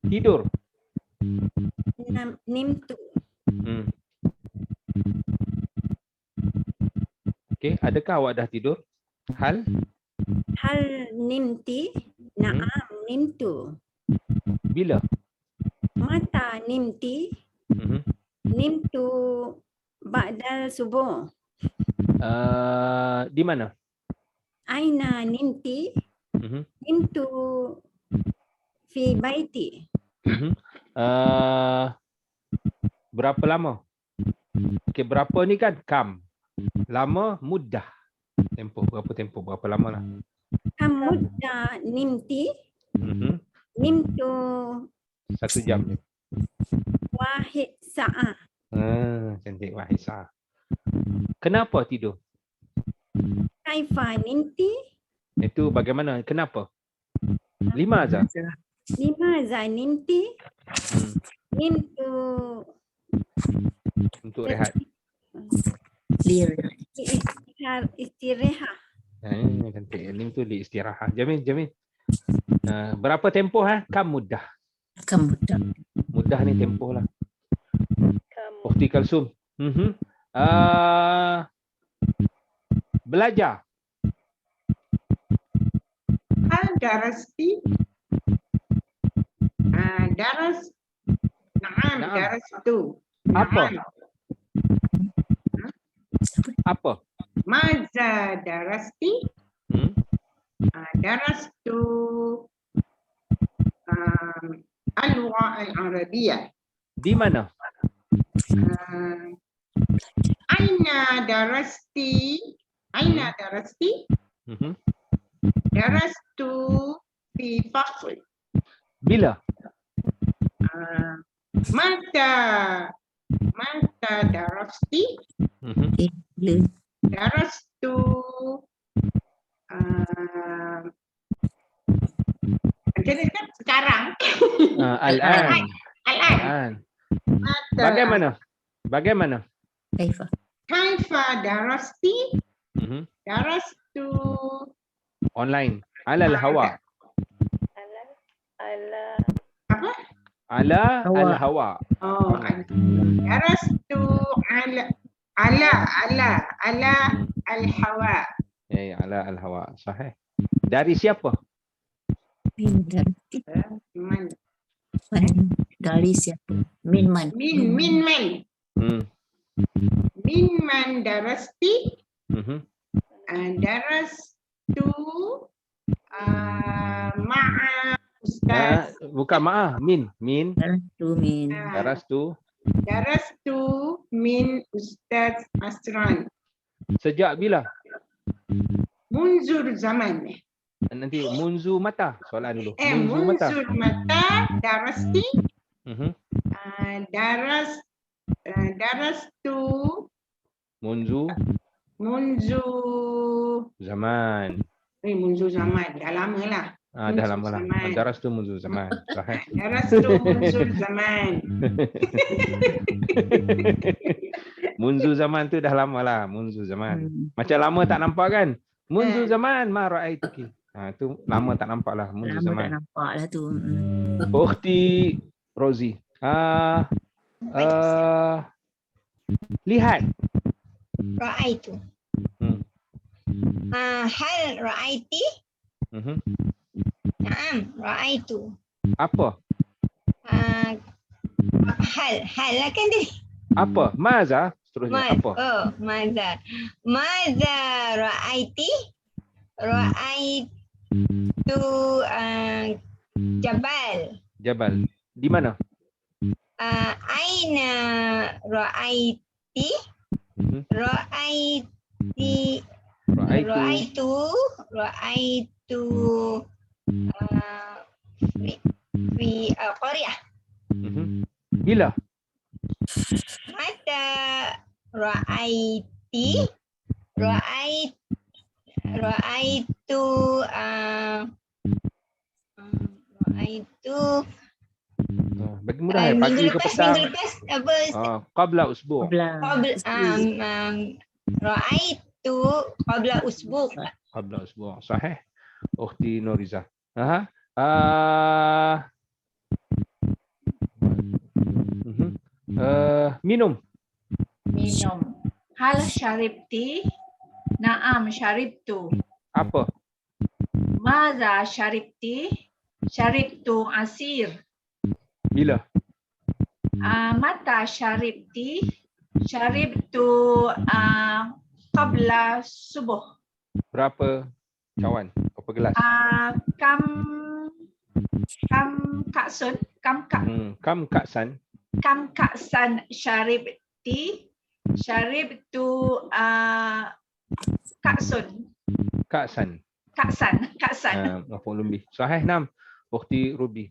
Tidur. Nimtu. Okey, adakah awak dah tidur? Hal Nimti. Naam nimtu. bila? Mata nimti. Nimtu ba'dal subuh. Di mana? Aina nimti. Nimtu fi baiti. Berapa lama? Okey, berapa ni kan kam. Lama, mudah. Berapa lama lah. Kam mudda nimti. Nimtu 1 jam je. wahid sa'ah. Cantik wahid sa'ah. Kenapa tidur? Kaifa nimti. Itu bagaimana? Kenapa? Limaza. Limaza nimti. Nimtu Untuk rehat. Istirahat. Cantik. Lim tu li istirahat. Jamil. Berapa tempoh Kam mudah. Mudah ni tempoh lah. Ukhti Kalsum. Belajar. Hal darasti. Daras. Naam, daras tu. Apa? Maza darasti. Daras tu al-lugha al-arabiyah. Di mana? Aina darasti. Darastu fi fasl. Bila? Mata darasti. Darastu jadi kan sekarang. Al-an. Bagaimana? Kaifa darasti. Darastu Online. Alal hawa. Apa? Ala Hawa. al hawa. Oh, darastu ala al-hawa. Ya, ala al hawa. Sahih. Dari siapa? Min dari Man. man. Dari siapa? Min man. Min man. Hmm. Min man darasti. Mhm. Darastu ma'a ustaz. Bukan ma'ah, min. Min. Tu min. Darastu. Darastu min Ustaz Asran. Sejak bila? Munzur zaman. Nanti munzu mata. Soalan dulu. Munzu mata. Munzur mata darasti. Mhm. Darastu Munzu munzu zaman. munzu zaman. Dah lama lah. Dah lama lah. Zaman. Darastu munzu zaman. Sahih. Darastu munzur zaman. Munzu zaman tu dah lama lah. Munzu zaman. Macam lama tak nampak kan? Munzu zaman ma ra'aituki. Tu lama tak nampak lah. Munzu Lama tak zaman. nampak lah tu. Ukhti Rozi. Lihat. Ra'aitu. Hmm. Hal ra'aiti? Mhm. Naam, ra'aitu. Apa? Hal lah kan tadi. Apa? Maza? Seterusnya apa? Maza. Maza ra'aiti? Ra'aitu jabal. Jabal. Di mana? Aina ra'aiti? Mhm. Ra'aiti. Ra'aitu. Ra'aitu fi qaryah. Mhm. Bila? Mata ra'aiti ra'aitu Bagi mudah pagi ke petang. Minggu lepas apa? Qabla usbu'. Ra'aitu qabla usbu'. Qabla usbu'. Sahih. Ukhti Nuriza. Aha. Minum. Minum. Hal syaribti? Naam syaribtu. Apa? Maza syaribti? Syaribtu asir. Bila? Mata syaribti? Syaribtu qabla subuh. Berapa cawan? Berapa gelas? Kam kaksun? Kam kaksan. Kam kaksan syaribti? Syaribtu kaksun. Kaksan. Kaksan. Maf'ul bih. Sahih 6. Ukhti Ruby.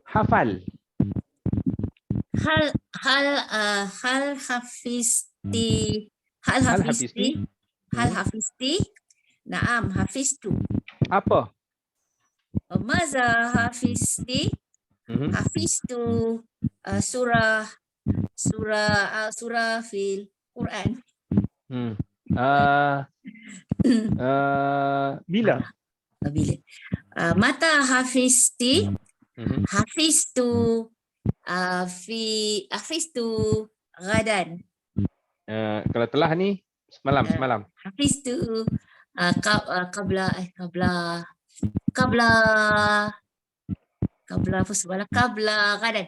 Hafal. Hal hafizti. Hal hafizti. Naam, hafiztu. Apa? Maza hafizti? Hafiztu surah fil Quran. Bila? Bila? Mata hafizti? Hafiztu hafiztu gadan. Kalau telah ni semalam. Hafiztu qabla apa sebelah qabla gadan.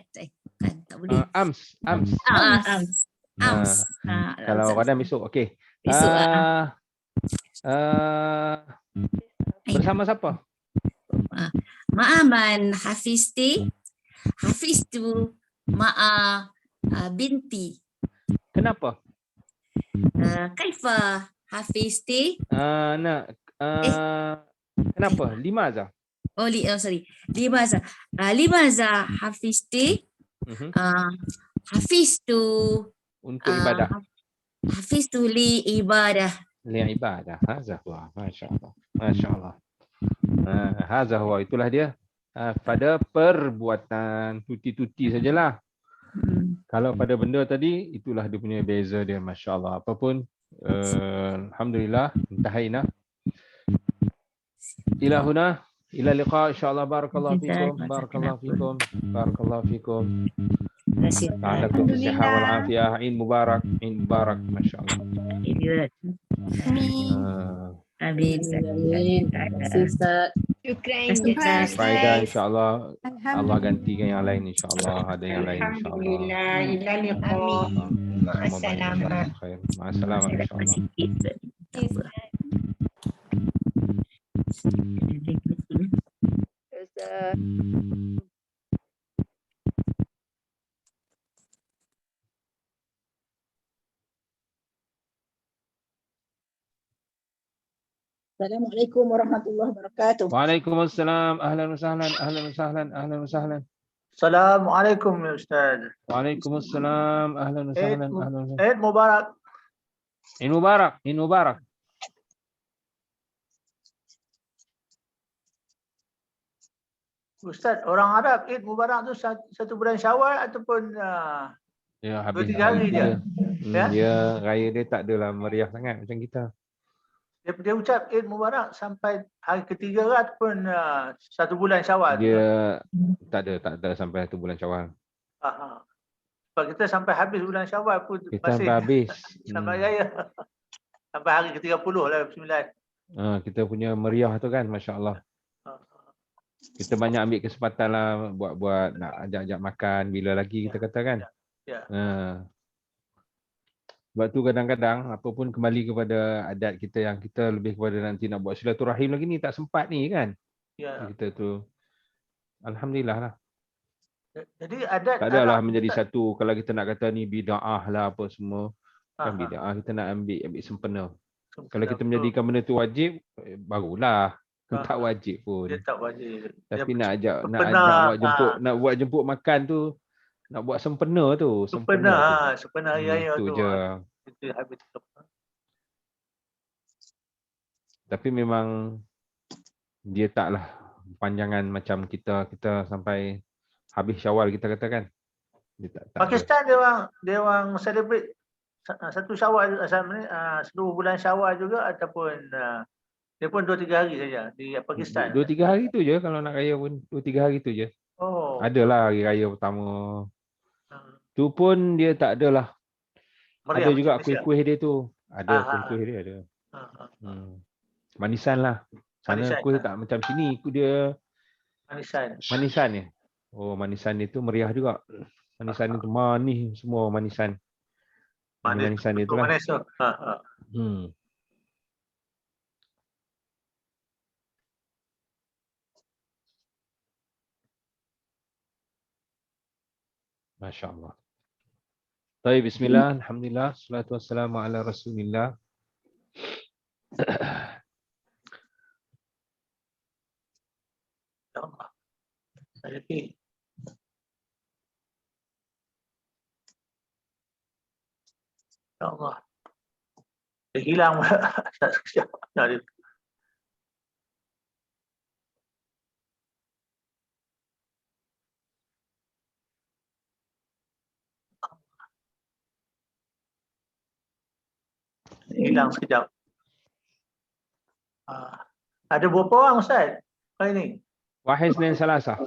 Kan tak boleh. Ams. Kalau gadan besok. Okey. Besok bersama siapa? Ma'aman hafizti? Hafiztu ma'a binti. Kenapa? Kaifa hafizti? Kenapa? Limaza? Sorry. Limaza hafizti? Hafiztu untuk ibadah. Hafiztu li ibadah. Li ibadah. Hazah huwa. Masya-Allah. Masya-Allah. Hazah huwa, itulah dia. Pada perbuatan tuti-tuti sajalah. Kalau pada benda tadi, itulah dia punya beza dia, masya-Allah. Apapun Alhamdulillah, intahayna. Ila huna, ila liqa insyaallah. Barakallahu fikum, barakallahu fikum, barakallahu fikum. Terima kasih. Ta'alakum bisihah wal afiyah. Eid mubarak, Eid mubarak, masyaallah. Amin. Terima kasih Ustaz. Syukran. Faedah insyaallah. Allah gantikan yang lain insyaallah. Ada yang lain insyaallah. Alhamdulillah. Ila liqa. Ma'assalamah. Ma'assalamah insyaallah. Ustaz. Assalamualaikum warahmatullahi wabarakatuh. Waalaikumsalam. Ahlan wa sahlan, ahlan wa sahlan, ahlan wa sahlan. Assalamualaikum ya Ustaz. Waalaikumsalam. Ahlan wa sahlan, ahlan wa sahlan. Eid Mubarak. Eid mubarak, Eid mubarak. Ustaz, orang Arab Eid Mubarak tu satu bulan Syawal ataupun Ya, habis 2-3 hari je. Ya? Dia raya dia tak adalah meriah sangat macam kita. Dia ucap Eid Mubarak sampai hari ketiga ke ataupun satu bulan Syawal. Dia tak ada sampai 1 bulan Syawal. Sebab kita sampai habis bulan Syawal pun Kita masih sampai habis. sampai raya. Sampai hari ke-30 lah 9. Kita punya meriah tu kan, masya-Allah. Kita banyak ambil kesempatan lah buat nak ajak-ajak makan bila lagi kita kata kan. Ya. Sebab tu kadang-kadang apa pun kembali kepada adat kita yang kita lebih kepada nanti nak buat silaturahim lagi ni tak sempat ni kan. Ya. Kita tu alhamdulillah lah. Jadi adat Tak adalah menjadi satu kalau kita nak kata ni bid'ah lah apa semua. Kan bid'ah kita nak ambil sempena. Kalau kita menjadikan benda tu wajib barulah. Tak wajib pun. Dia tak wajib. Tapi nak buat jemput makan tu, nak buat sempena tu. Sempena hari raya tu tu. je. Itu habis. Tapi memang dia taklah panjangan macam kita sampai habis Syawal kita katakan. Dia tak Pakistan dia orang celebrate satu Syawal seluruh bulan Syawal juga ataupun dia pun 2-3 hari saja di Pakistan. 2-3 hari tu je kalau nak raya pun 2-3 hari tu je. Oh. Adalah hari raya pertama. Tu pun dia tak adalah. Meriah ada juga macam kuih-kuih dia tu. Ada kuih-kuih dia ada. Manisan lah. Sana Manisan, kuih tak macam sini. Dia manisan ni. Oh, manisan dia tu meriah juga. Manisan itu manis semua manisan. Manisan dia tu lah. Manis tu. Masya Allah. Baik, bismillah, alhamdulillah, salatu wassalamu ala rasulillah. Ya Allah. Saya pergi. Ya Allah. Dia hilang. Hilang sekejap. Ada berapa orang Ustaz hari ni? Wahid Senin Selasa.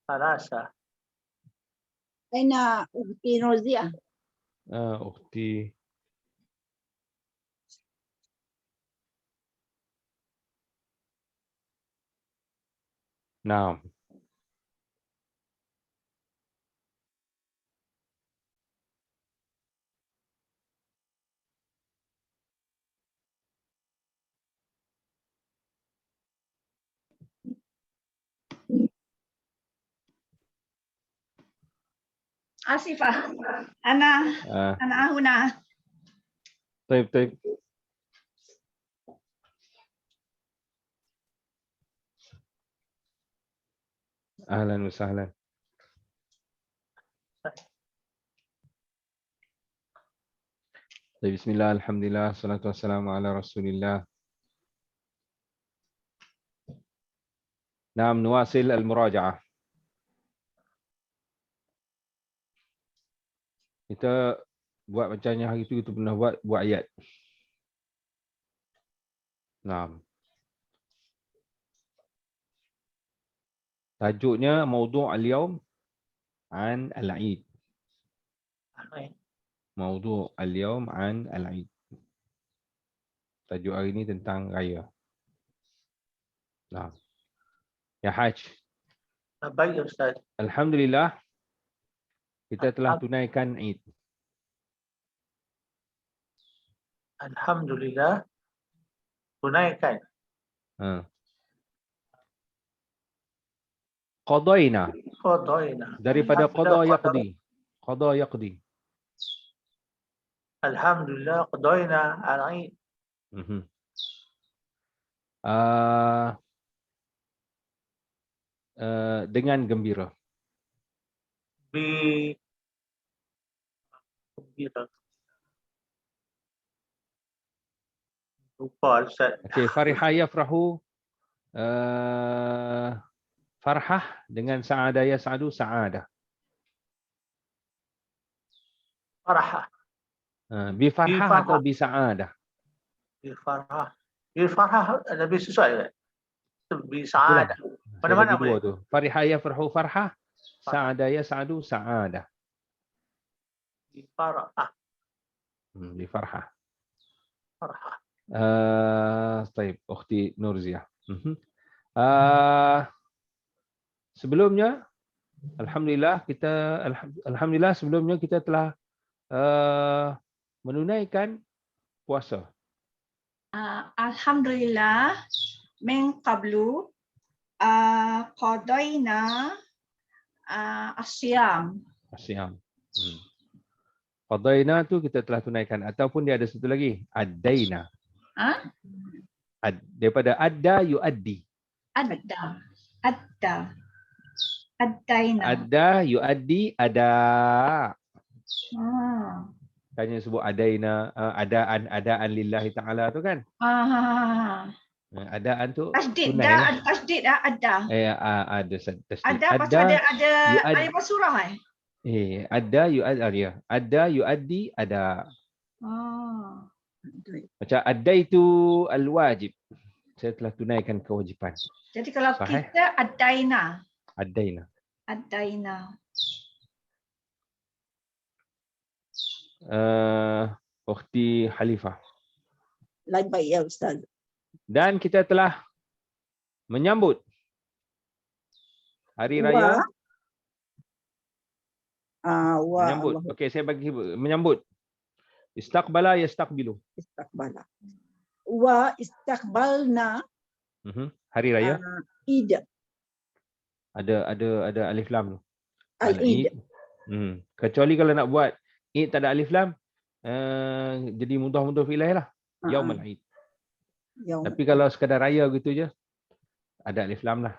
Selasa. Aina Ukhti Rozia. Ukhti. Naam. Asifah. Ana Huna. Baik. Ahlan wa sahlan. Bismillah, alhamdulillah, salatu wassalamu ala rasulillah. Naam, nuwasil al-muraja'ah. Kita Buat macam yang hari tu kita pernah buat ayat. Naam. Tajuknya Mawdu' al-Yawm an al-Eid. Mawdu' al-Yawm an al-Eid. Tajuk hari ini tentang raya. Naam. Ya Haj. Baik Ustaz. Alhamdulillah kita telah tunaikan Eid. Alhamdulillah. Tunaikan. Qadaina. Qadaina. Daripada qada yaqdi. Qada yaqdi. Alhamdulillah qadaina al-Eid. Dengan gembira. Gembira. Lupa Ustaz. Okey, fariha yafrahu, farhah dengan sa'ada yas'adu sa'adah. Farhah. Bi farhah atau bi sa'adah? Bi farhah. Bi farhah lebih sesuai kan? Bi sa'adah. Mana-mana boleh. Tu. Fariha yafrahu farhah, sa'ada yas'adu sa'adah. Bi farhah. Bi farhah. Farhah. Baik, Ukhti Nurziah. Sebelumnya alhamdulillah sebelumnya kita telah menunaikan puasa. Alhamdulillah min qablu qadaina asyam. Qadaina tu kita telah tunaikan, ataupun dia ada satu lagi, adaina. Daripada adda yuaddi. Adaina. Adda yuaddi ada. Tanya sebut adaina, adaan lillahi ta'ala tu kan. Adaan tu tasdid tunai dah, lah. tasdid dah ada. Ada tasdid. Ada pasal ada alif surah Ada yuaddi, ada yuaddi ada. Macam ada itu al-wajib. Saya telah tunaikan kewajipan. Jadi kalau Sahih? kita adaina. Adaina. Ukhti Halifah. Baik ya Ustaz. Dan kita telah menyambut Hari Raya. Menyambut. Okey, saya bagi menyambut. Istaqbala yastaqbilu. Istaqbala. Wa istaqbalna. Hari Raya. Id. Ada alif lam tu. Al-Id. Kecuali kalau nak buat Id tak ada alif lam, jadi mudah-mudah ilaih lah. Yaumul Id. Tapi kalau sekadar raya gitu je, ada alif lam lah.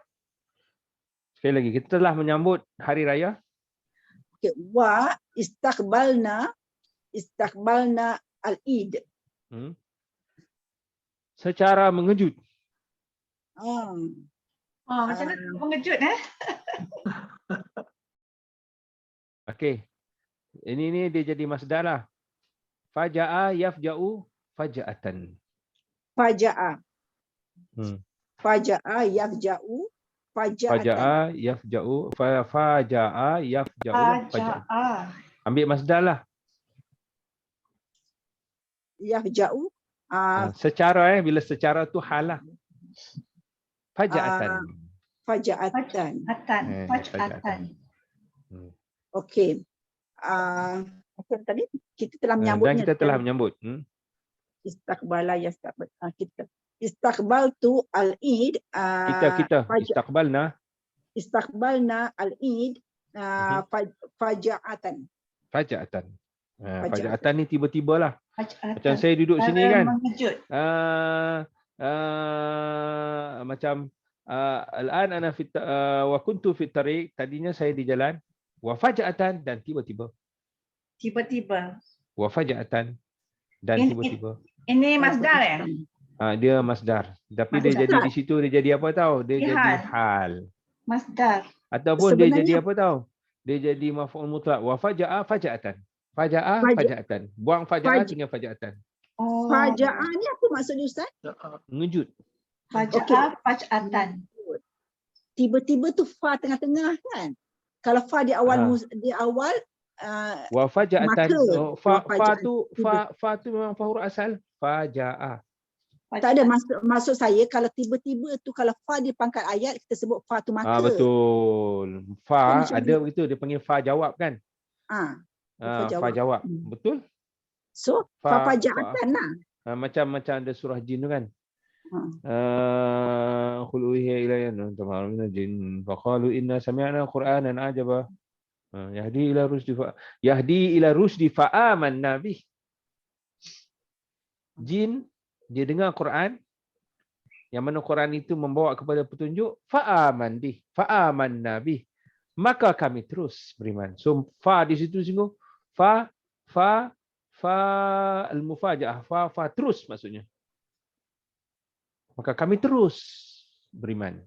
Sekali lagi, kita telah menyambut Hari Raya. Okay. Wa istaqbalna al-Id. Secara mengejut. Macam mana mengejut Okey. Ini dia jadi masdar lah. Faja'a yafja'u faja'atan. Faja'a. Faja'a yafja'u faja'atan. Faja'a yafja'u faja'atan. Ambil masdar lah. Yafja'u. Secara bila secara tu hal lah. Faja'atan. Faja'atan. Faja'atan. Okey. Tadi kita telah menyambutnya. Dan kita telah menyambut. Istaqbala yastaqbal. Kita istaqbaltu al-Eid. Kita istaqbalna al-Eid faja'atan. Faja'atan ni tiba-tiba lah. Macam saya duduk sini kan. Macam al-an ana fit wa kuntu fit tariq, tadinya saya di jalan, wa faja'atan, dan tiba-tiba. Wa faja'atan, dan tiba-tiba. Ini masdar ya? Dia masdar. Tapi dia jadi di situ, dia jadi apa tahu? Dia jadi hal. Masdar. Ataupun dia jadi apa tahu? Dia jadi maf'ul mutlaq. Wa faja'a faja'atan. Faja'ah, faja'atan. Buang faja'ah tinggal faja'atan. Oh. Faja'ah ni apa maksudnya Ustaz? Mengejut. Faja'ah, faj'atan. Tiba-tiba tu fa tengah-tengah kan? Kalau fa di awal Wa faja'atan. maka Fa tu memang fa huruf asal. Faja'ah. Tak ada maksud saya kalau tiba-tiba tu kalau fa di pangkat ayat kita sebut fa tu maka. Betul. Fa macam ada begitu dia panggil fa jawab kan? Fa jawab. Betul? So fa faja'atan lah. Macam ada surah jin tu kan? Qul uhiya ilayya annahu minal jin faqalu inna sami'na qur'anan ajaba yahdi ila rusdi fa amanna bih. Jin dia dengar Quran yang mana Quran itu membawa kepada petunjuk, fa'aman bih, fa'amanna bih, maka kami terus beriman. So fa di situ singgung fa al-mufaja'ah, fa terus maksudnya. Maka kami terus beriman.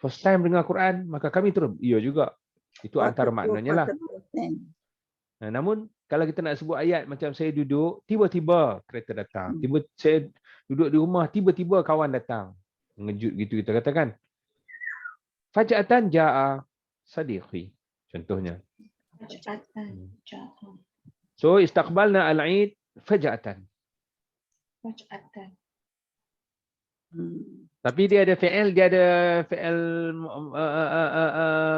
First time dengar Quran, maka kami terus. Iya juga. Itu antara maknanya lah. Namun kalau kita nak sebut ayat macam saya duduk, tiba-tiba kereta datang. Saya duduk di rumah, tiba-tiba kawan datang. Mengejut gitu kita katakan. Faja'atan ja'a sadiqi. Contohnya. Faj'atan ja'a. So istaqbalna al-Eid faja'atan. Faj'atan. Tapi dia ada fi'il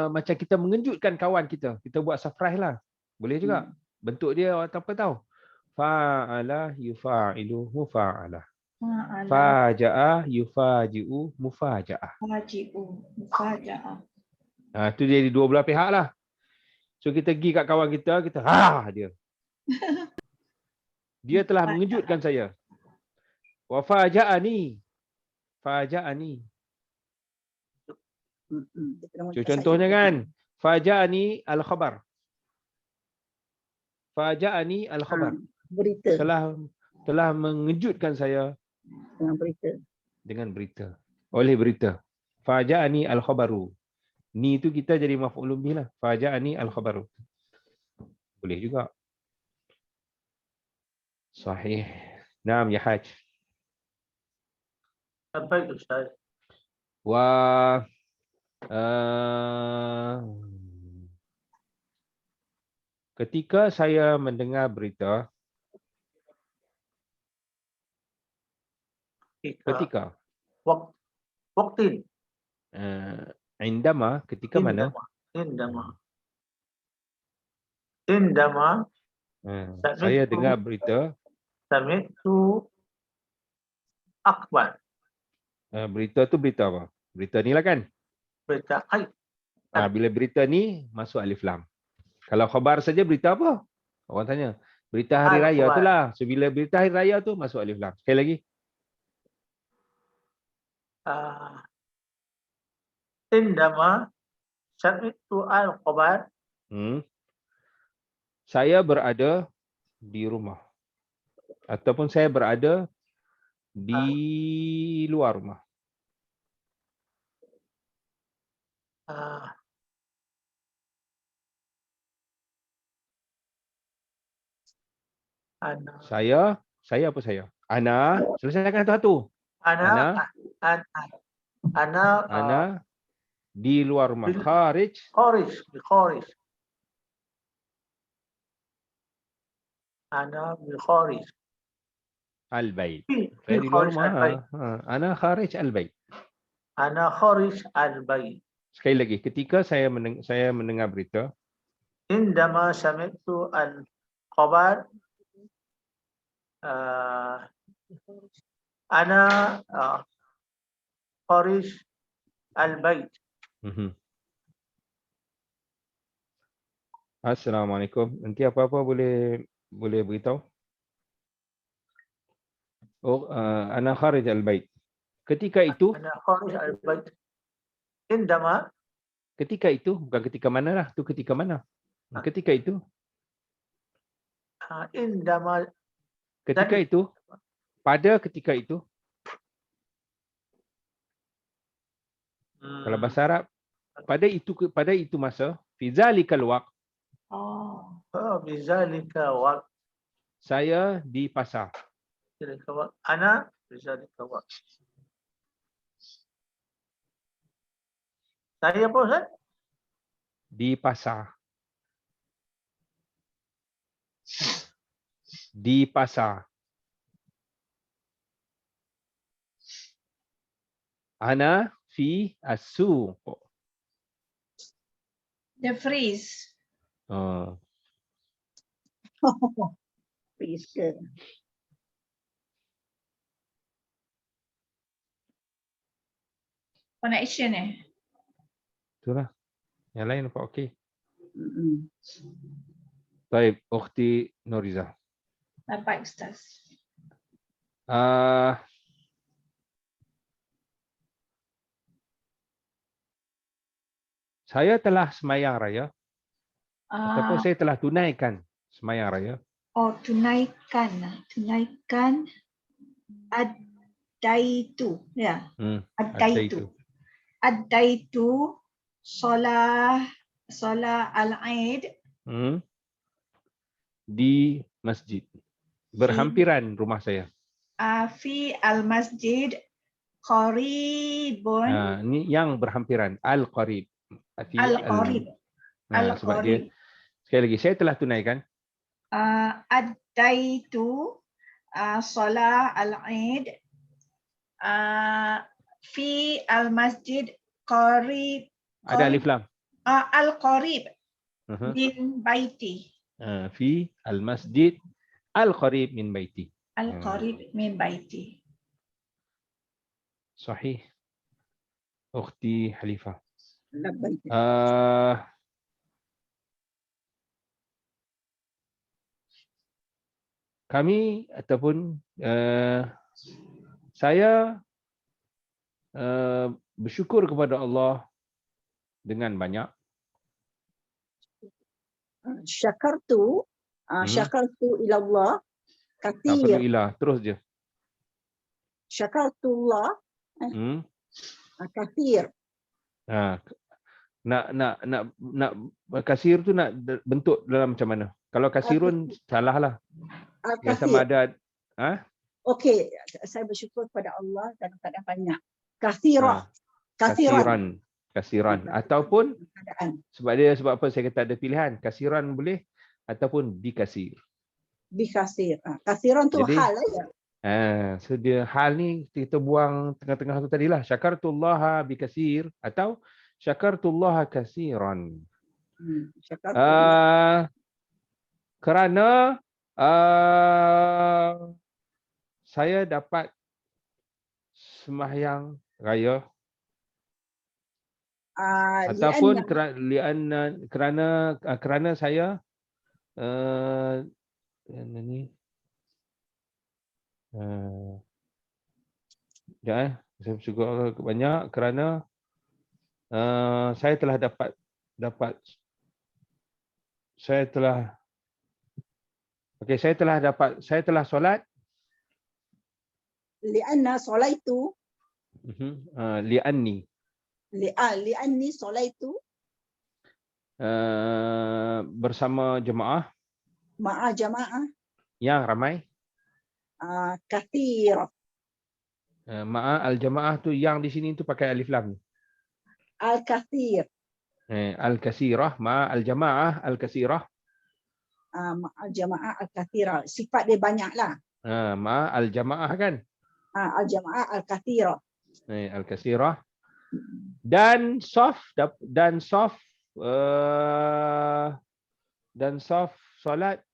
macam kita mengejutkan kawan kita. Kita buat surprise lah. Boleh juga. Bentuk dia apa tahu? Fa'ala yufa'ilu mufa'alah. Faja'ah yufaji'u mufaja'ah. Faji'u mufaja'ah. Itu jadi dua belah pihak lah. So kita pergi kat kawan kita dia. Dia telah mengejutkan saya. Wa faja'ani. Faja'ani. Contohnya kan, faja'ani al-khabar. Faja'ani al-khabar. Berita. Telah mengejutkan saya dengan berita. Oleh berita. Faja'ani al-khabaru. Ni tu kita jadi maf'ulun bih lah. Faja'ani al-khabaru. Boleh juga. Sahih. Naam ya Haj. Baik Ustaz. Ketika saya mendengar berita, Waktin. Indama, ketika mana? Indama. Saya dengar berita. Sami'tu akhbar. Berita tu berita apa? Berita ni lah kan? Berita khair. Bila berita ni masuk alif lam. Kalau khabar saja berita apa? Orang tanya. Berita hari raya tu lah. So bila berita hari raya tu masuk alif lam. Sekali lagi. Indama sami'tu al-khabar. Saya berada di rumah. Ataupun saya berada di luar rumah. Saya apa saya? Ana, selesaikan satu-satu. Ana di luar rumah. Kharij. Ana bil kharij. Al-bait. Di luar rumah. Ana kharij al-bait. Ana kharij al-bait. Sekali lagi, ketika saya mendengar berita. Indama sami'tu al-khabar. Ana kharij al-bait. Assalamualaikum. Nanti apa-apa boleh beritahu. Ana kharij al-bait. Ketika itu. Ana kharij al-bait. Indama. Ketika itu, bukan ketika mana lah. Itu ketika mana? Ketika itu. Indama. Ketika itu. Pada ketika itu. Kalau bahasa Arab. Pada itu masa. Fi zalikal waqt. Oh, bizalika waqt. Saya di pasar. Bizalika waqt. Ana bizalika waqt. Saya apa Ustaz? Di pasar. Di pasar. Ana fi as-suq. The freeze. Oh. Please ke. Connection Itulah. Yang lain nampak okey. Mm-mm. Baik, Ukhti Nuriza. Dapat Ustaz. Saya telah semayang raya ataupun Ah, saya telah tunaikan semayang raya. oh, tunaikan. Tunaikan. Adaitu. Ya. Adaitu. Adaitu. Solah al-Aid. Di masjid. Berhampiran rumah saya. Fi al-masjid. Qaribun. Ini yang berhampiran. Al-Qarib. Fi Al-Qarib. Sebab dia, sekali lagi, saya telah tunaikan. Adaitu solah al-Eid fi al-masjid qarib. Ada alif lam. Al-Qarib min baiti. Fi al-masjid al-Qarib min baiti. Al-Qarib min baiti. Sahih. Ukhti Halifah. Labbaik. Kami ataupun saya bersyukur kepada Allah dengan banyak. Syakartu ila Allah Tak perlu kathir. ilah, terus je. Syakartullah kathir. Nak kasir tu nak bentuk dalam macam mana? Kalau kasirun salah lah. Yang sama ada Okey, saya bersyukur kepada Allah dalam keadaan banyak. Kathirah. Kasiran ataupun sebab apa saya kata ada pilihan, kasiran boleh ataupun bikasir. Bikasir. Kasiran tu Jadi, hal aja. So dia hal ni kita buang tengah-tengah tu tadilah, syakartullaha bikasir atau syakartullaha kasiran. Kerana saya dapat sembahyang raya ataupun kerana saya saya bersyukur banyak kerana saya telah solat lianna solaitu lianni solaitu bersama jemaah jamaah yang ramai. kathir. Al-jamaah tu yang di sini tu pakai alif lam. Al-kathir. Al-kasirah al-jamaah al-kasirah. Al-jamaah al-kathirah. Sifat dia banyaklah. Al-jamaah kan? Al-jamaah al-kathirah. Al-kasirah. Dan soft solat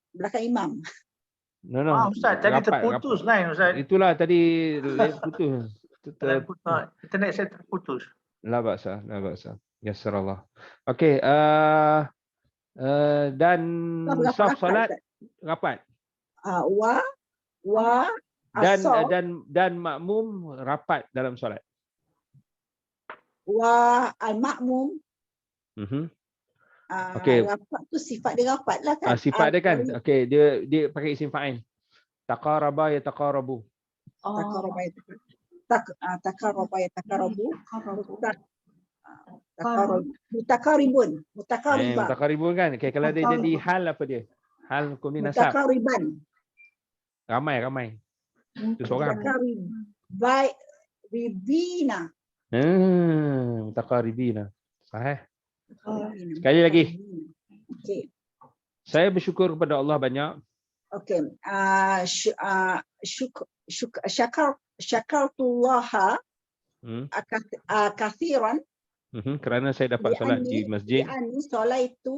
belakang imam. No. Ustaz, tadi terputus line Ustaz. Itulah tadi putus. Internet saya terputus. La ba'sa. Yassarallah. Okey, dan soft solat rapat. Dan makmum rapat dalam solat. Al-makmum. Okey. Rapat tu sifat dia rapat lah kan. Sifat dia kan. Okey, dia pakai isim fa'il. Taqaraba yataqarabu. Taqaraba yataqarabu. Mutakaribun. Mutakariba. Mutakaribun kan. Okay, kalau dia jadi hal apa dia? Hal hukum ni nasab. Mutakariban. Ramai. Itu seorang. Mutakaribina. Mutakaribina. Sahih. Sekali lagi. Okey. Saya bersyukur kepada Allah banyak. Okey. Syakartullaha kathiran. Kerana saya dapat solat di masjid. Li'anni solaitu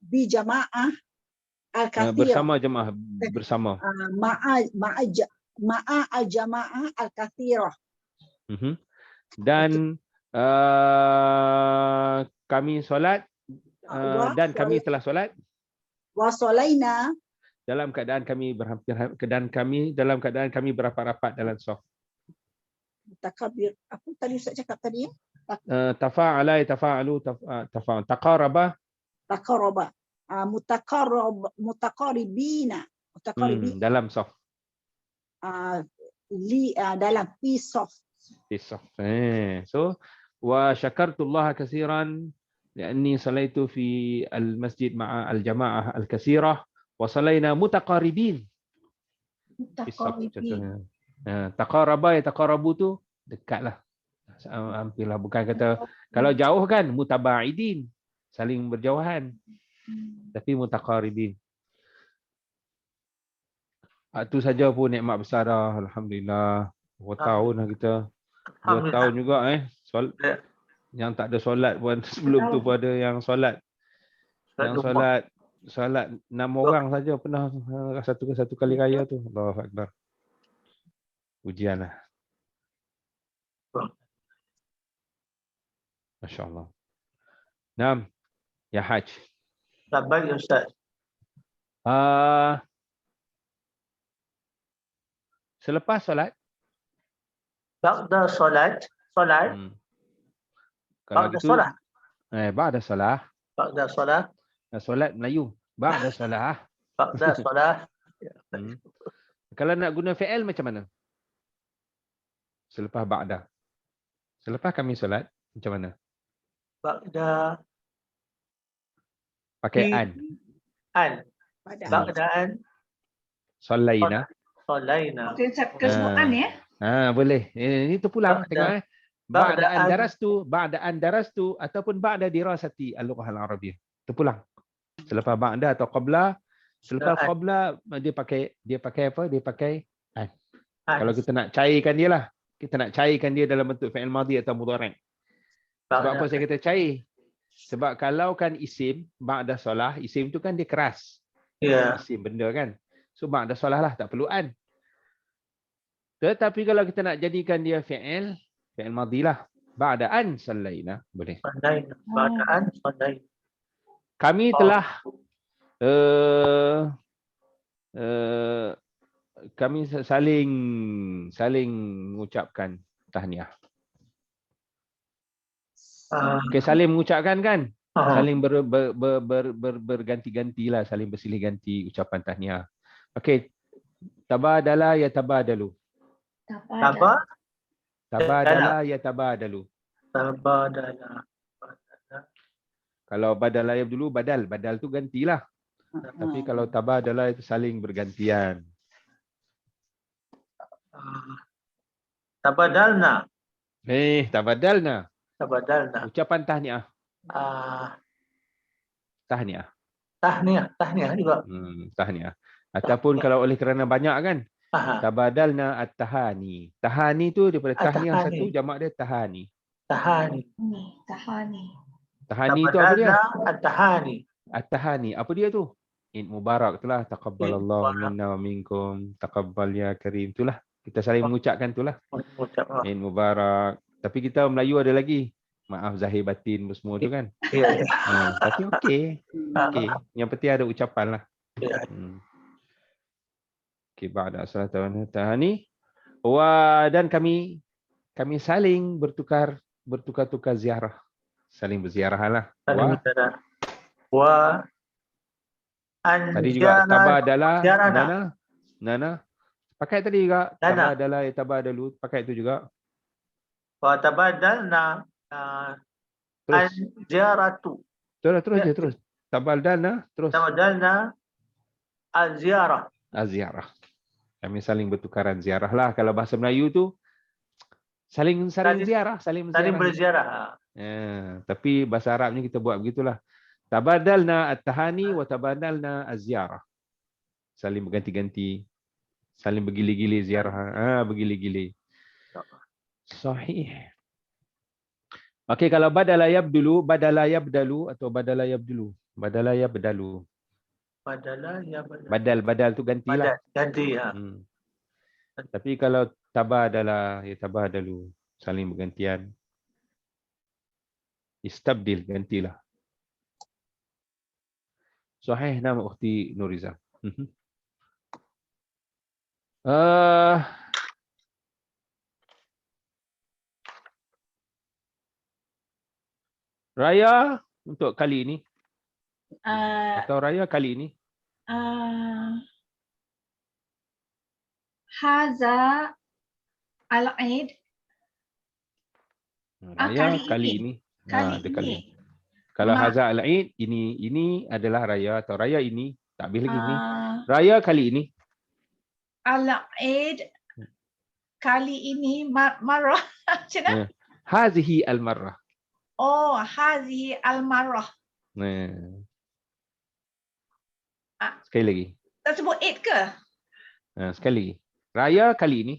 bijamaah al-kathira. Bersama jemaah. Bersama. Ma'a al-jamaah al-kathira. Dan kami solat dan kami telah solat wasolaina dalam keadaan kami dalam keadaan kami berapat-rapat dalam saf. Mutakabir. Apa tadi Ustaz cakap tadi? Tafa'ala yatafa'alu taqaraba mutakaribina dalam saf. Dalam pisaf. So wa syakartullaha katsiran li'anni salaitu fi al-masjid ma'a al-jama'ah al-katsirah wa salaina mutaqaribin. Taqaraba ya taqarabu tu dekatlah. Hampirlah, bukan kata kalau jauh kan mutabaidin, saling berjauhan. Tapi mutaqaribin. Itu saja pun nikmat besar dah, alhamdulillah. 2 tahun lah kita. 2 tahun juga yang tak ada solat pun sebelum tu pun ada yang solat. Yang solat 6 orang saja pernah satu kali raya tu. Allahu akbar. Ujianlah. Masya-Allah. Naam. Ya Haj. Baik Ustaz. Selepas solat. Ba'da solat. Kalau gitu. Ba'da solat. Ba'da solat. Solat Melayu. Ba'da solat. Ba'da solat. Kalau nak guna fi'il macam mana? Selepas ba'da. Selepas kami solat macam mana? Ba'da. Pakai an. Ba'daan. Salaina. Okey, kesemuaan ya. Boleh. Ini terpulang. Tengok Ba'daan darastu ataupun ba'da dirasati al-lughah al-arabiyyah. Terpulang. Selepas ba'da atau qabla. Selepas qabla dia pakai apa? Dia pakai an. Kalau kita nak cairkan dia lah. Kita nak cairkan dia dalam bentuk fi'il madhi atau mudhari'. Sebab apa saya kata cair? Sebab kalau kan isim ba'da solah, isim tu kan dia keras. Isim benda kan. So ba'da solah lah, tak perlu an. Tetapi kalau kita nak jadikan dia fi'il madhi lah. Ba'da'an sallaina. Boleh. Ba'da'an sallaina. Kami telah kami saling mengucapkan tahniah. Okay, saling mengucapkan kan? Saling berganti-ganti lah, saling bersilih ganti ucapan tahniah. Okey. Tabadala ya tabadalu. Tabadala ya tabadalu. Tabadala. Kalau badal ayat dulu badal tu gantilah. Tapi kalau tabadala itu saling bergantian. Tabadalna. Tabadalna. Ucapan tahniah. Tahniah juga. Tahniah. Ataupun kalau oleh kerana banyak kan, tabadalna at-tahani. Tahani tu daripada tahniah satu, jamak dia tahani. Tahani tu apa dia? At-tahani. Apa dia tu? Eid Mubarak itulah. Taqabbalallahu minna wa minkum. Taqabbal ya karim. Itulah. Kita saling mengucapkan itulah. Eid Mubarak. Tapi kita Melayu ada lagi. Maaf zahir batin semua tu kan. Tapi okey. Yang penting ada ucapan lah. Okey, ba'da salatu wa tahani. Dan kami saling bertukar ziarah. Saling berziarah lah. Tadi juga tabadalah Nana. Pakai tadi juga tabadalah tabadalu, pakai itu juga. Wa tabadalna Terus. al-ziyaratu. Terus je terus. Tabadalna terus. Tabadalna al-ziyarah. Ziarah. Kami saling bertukaran ziarah lah. Kalau bahasa Melayu tu saling ziarah, saling Saling berziarah. berziarah. Tapi bahasa Arabnya kita buat begitulah. Tabadalna at-tahani wa tabadalna az-ziyarah. Saling berganti-ganti, saling bergili-gili ziarah. Bergili-gili. Sahih. Okey, kalau badala yabdulu, badala yabdalu atau badala yabdulu. Badala yabdalu. Badala ya badal. Badal tu gantilah. Ganti ya. Tapi kalau tabadala, ya tabadalu, saling bergantian. Istabdil, gantilah. Sahih nama ukhti Nuriza. Raya untuk kali ini. Atau raya kali ini. Haza al-Eid. Raya kali ini. Ada kali ini. Kalau haza al-Eid, ini adalah raya atau raya ini. Tak boleh lagi ni. Raya kali ini. Al-Eid kali ini marah. Macam mana? Hazihi al-marrah. Oh, hazihi al-marrah. Sekali lagi. Tak sebut Eid ke? Sekali lagi. Raya kali ini.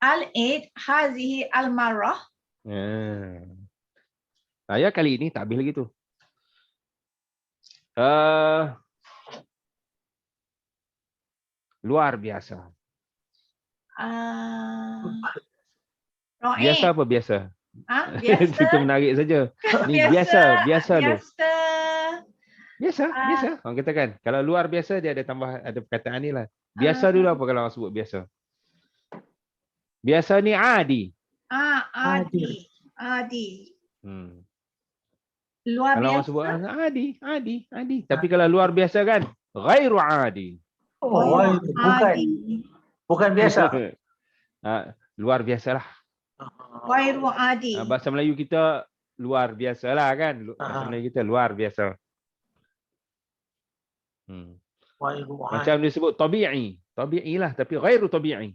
Al-Eid hazihi al-marrah. Raya kali ini tak habis lagi tu. Luar biasa. Biasa apa biasa? Biasa. Kita menarik saja. Ni biasa dulu. Biasa. Orang kata kan, kalau luar biasa dia ada tambah ada perkataan ni lah. Biasa dulu apa kalau orang sebut biasa? Biasa ni adi. Adi. Luar kalau biasa. Orang sebut adi. Tapi kalau luar biasa kan, ghairu adi. Bukan biasa. Luar biasalah. Ghairu adi. Bahasa Melayu kita luar biasalah kan. Bahasa Melayu kita luar biasa. Macam disebut tabi'i. Tabi'i lah tapi ghairu tabi'i.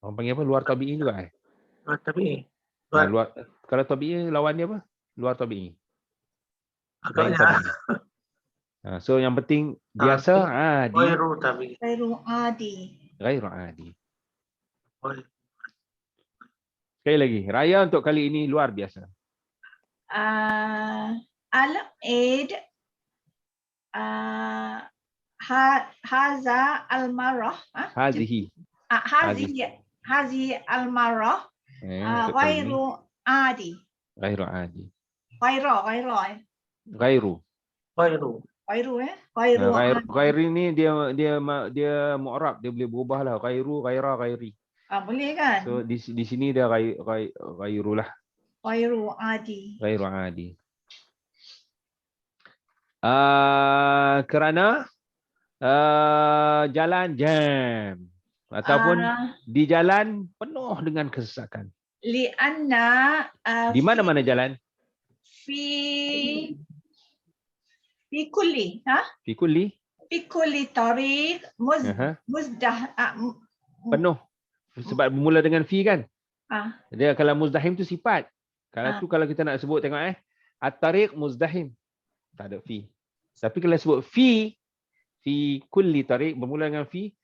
Orang panggil apa? Luar tabi'i juga Luar tabi'i. Kalau tabi'i lawannya apa? Luar tabi'i. Agaknya. So yang penting biasa adi. Ghairu tabi'i. Ghairu adi. Sekali lagi, raya untuk kali ini luar biasa. Al-Eid haza al-marrah. Hazihi. Hazihi al-marrah. Ghairu adi. Ghairu adi. Ghairu ini dia mu'rab, dia boleh berubah lah. Ghairu, ghaira, ghairi. Boleh kan? So di sini dia ghairu lah. Ghairu adi. Ghairu adi. Kerana jalan jam ataupun di jalan penuh dengan kesesakan. Lianna di mana-mana jalan? Fi kulli, Fi kulli tariq muzdah penuh. Sebab bermula dengan fi kan? Dia kalau muzdahim tu sifat. Kalau kita nak sebut tengok at-tariq muzdahim. Tak ada fi. Tapi kalau sebut fi kulli tariq bermula dengan fi,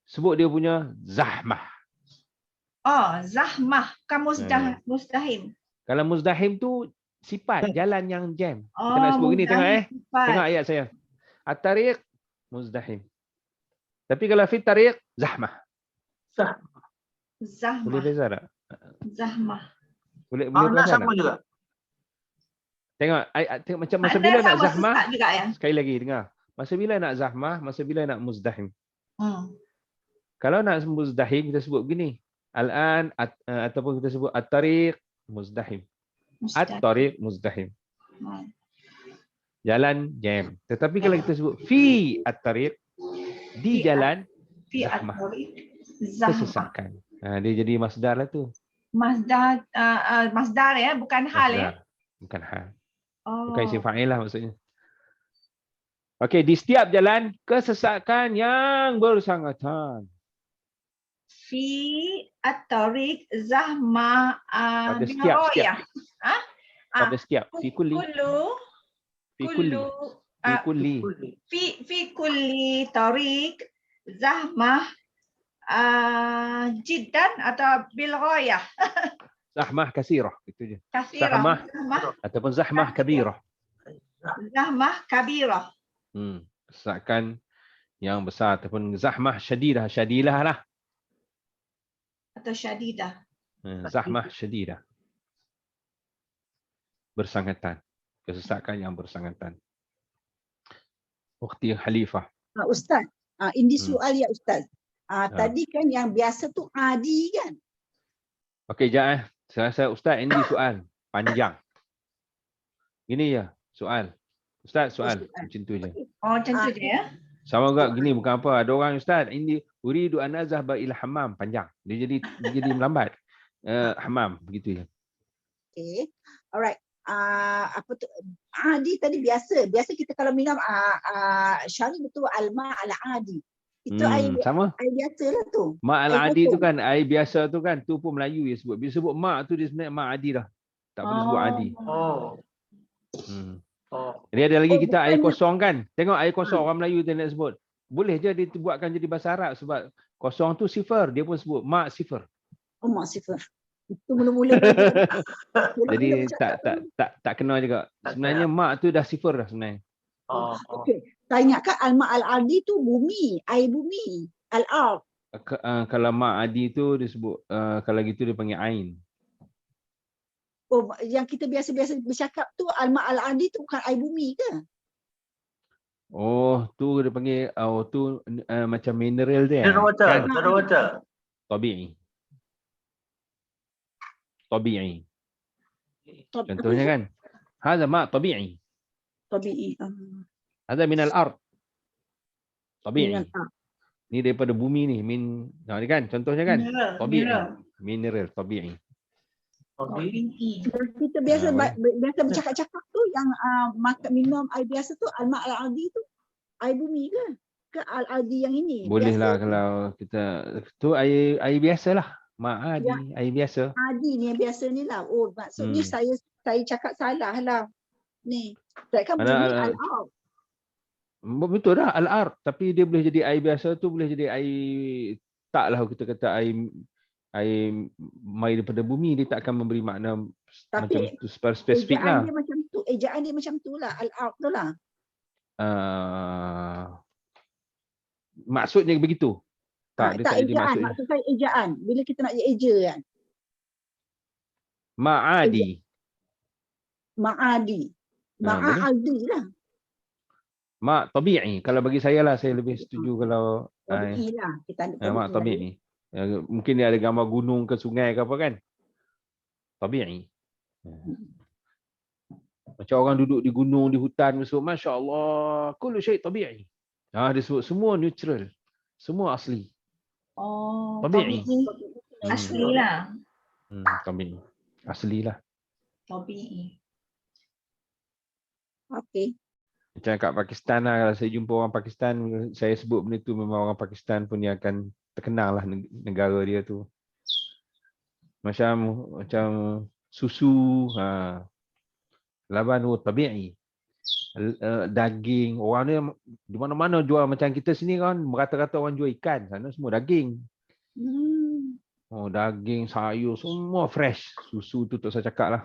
sebut dia punya zahmah. Zahmah kan muzdahim. Kalau muzdahim tu sifat jalan yang jam. Kita nak sebut gini tengok tengok ayat saya. At-tariq muzdahim. Tapi kalau fi tariq zahmah. Boleh beza tak? Zahmah. Boleh beza tak? Juga. Tengok macam masa bila nak zahmah. Sekali lagi dengar. Masa bila nak zahmah, masa bila nak muzdahim. Kalau nak muzdahim kita sebut begini. Al-an ataupun kita sebut at-tariq muzdahim. At-tariq muzdahim. Jalan jam. Tetapi kalau kita sebut fi at-tariq di jalan zahmah. Zahmah. Kesesakan. Dia jadi masdar lah tu. Masdar, masdar ya, bukan hal ya. Masdar. Bukan hal. Oh. Bukan isim fa'il lah maksudnya. Okey, di setiap jalan kesesakan yang bersangkutan. Fi at-tariq zahmah Pada setiap. Pada setiap. Fi kulli. Fi kulli. Fi kulli. Fi kulli tariq zahmah jiddan atau bil ghayah. Zahmah kasirah. Itu je. Kathirah. Ataupun zahmah kabirah. Zahmah kabirah. Kesesakan yang besar ataupun zahmah syadidah. Syadilah lah. Atau syadidah. Zahmah syadidah. Bersangkutan. Kesesakan yang bersangkutan. Ukhti Khalifah. Ustaz, ini soal ya Ustaz. Tadi kan yang biasa tu adi kan? Okey, jangan. Saya rasa Ustaz ini soal panjang. Ini ya soal. Ustaz soal macam tu je. Oh, macam tu je ya. Sama juga gini bukan apa. Ada orang Ustaz ini uridu an azhaba ila hammam, panjang. Dia jadi melambat. Hammam begitu je. Okay. Alright. Apa tu? Adi tadi biasa. Biasa kita kalau minum syari betul alma ala adi. Itu air sama. Air biasa lah tu. Ma al adi tu kan air biasa tu kan, tu pun Melayu dia sebut. Bila sebut mak tu dia sebenarnya mak adi dah. Tak boleh sebut adi. Jadi ada lagi kita air kosong kan. Tengok air kosong orang Melayu dia nak sebut. Boleh je dibuatkan jadi bahasa Arab sebab kosong tu sifar, dia pun sebut mak sifar. Oh, mak sifar. Itu mula-mula. Jadi tak kena juga. Sebenarnya mak tu dah sifar dah sebenarnya. Okey. Saya ingatkan alma al-ardi tu bumi, air bumi. Al-ard. Kalau mak adi tu dia sebut kalau gitu dia panggil ain. Oh, yang kita biasa-biasa bercakap tu alma al-ardi tu bukan air bumi ke? Oh, tu dia panggil tu macam mineral dia. Mineral water, kan? mineral water. Tabi'i. Tabi'i. Contohnya kan. Hadza ma tabi'i. Tabi'i. Hadza min al-ard. Tabi'i. Ni daripada bumi ni, ni kan contohnya kan? Tabi'i. Mineral tabi'i. Kita biasa bercakap-cakap tu yang makan minum air biasa tu alma al-ardi tu air bumi ke? Ke al-ardi yang ini? Boleh lah kalau kita tu air biasalah. Mak adi, air biasa. Adi ni yang biasa ni lah. Oh, maksudnya saya cakap salah lah. Ni. Saya kan bumi al-ard. Betul dah al-ard, tapi dia boleh jadi air biasa tu boleh jadi air taklah kita kata air mai daripada bumi, dia tak akan memberi makna tapi macam tu spesifik lah. Ejaan dia macam tu lah, al-ard tu lah. Maksudnya begitu. Tak jadi ejaan, maksud saya ejaan. Bila kita nak eja kan. Ma'adi. Ma'adi lah. Ma' tabi'i. Kalau bagi saya lah, saya lebih setuju kalau tabi'i lah. Ma' tabi'i. Mungkin dia ada gambar gunung ke sungai ke apa kan. Tabi'i. Macam orang duduk di gunung, di hutan, masuk, Masya Allah, kullu syai' tabi'i. Dia sebut semua neutral. Semua asli. Oh, tabi'i. Asli lah. Tabi'i. Asli lah. Tabi'i. Okey. Macam kat Pakistan lah, kalau saya jumpa orang Pakistan, saya sebut benda tu, memang orang Pakistan pun dia akan terkenal lah negara dia tu. Macam susu, laban tabi'i. Daging, orang ni di mana-mana jual macam kita sini kan, merata-rata orang jual ikan, sana semua daging. Oh, daging, sayur, semua fresh. Susu tu tak saya cakap lah.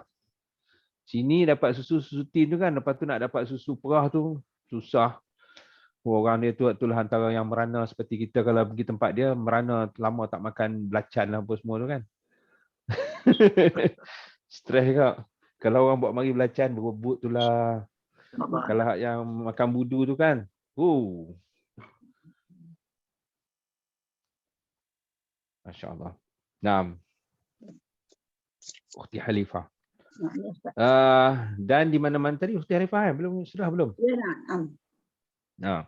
Sini dapat susu tin tu kan, lepas tu nak dapat susu perah tu susah. Orang dia tu itulah antara yang merana seperti kita kalau pergi tempat dia, merana lama tak makan belacan lah apa semua tu kan. Stres juga. Kalau orang buat mari belacan berebut tu lah. Kalau yang makan budu tu kan. Masya-Allah. Naam. Ukhti Khalifah. Dan di mana-mana tadi Ukhti Khalifah belum sudah belum? Ya, nah.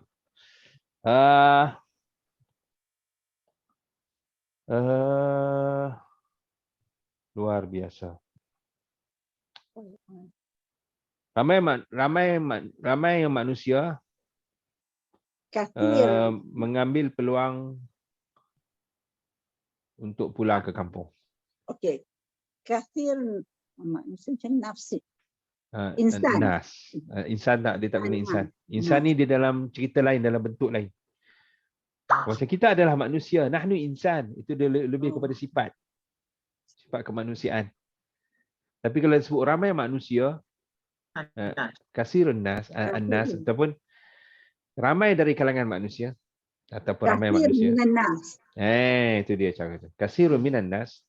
Luar biasa. Oh, Ramai yang manusia Kathir. mengambil peluang untuk pulang ke kampung. Okey. Kathir manusia macam nafsi. Insan. Nas. Insan tak, dia tak guna insan. Insan Nas. ni dia dalam cerita lain, dalam bentuk lain. Macam kita adalah manusia, nahnu insan, itu dia lebih kepada sifat kemanusiaan. Tapi kalau disebut ramai manusia, kasirun nas, an-nas ataupun ramai dari kalangan manusia ataupun ramai Kathir manusia. minan nas. Itu dia cara tu. Kasirun minan nas,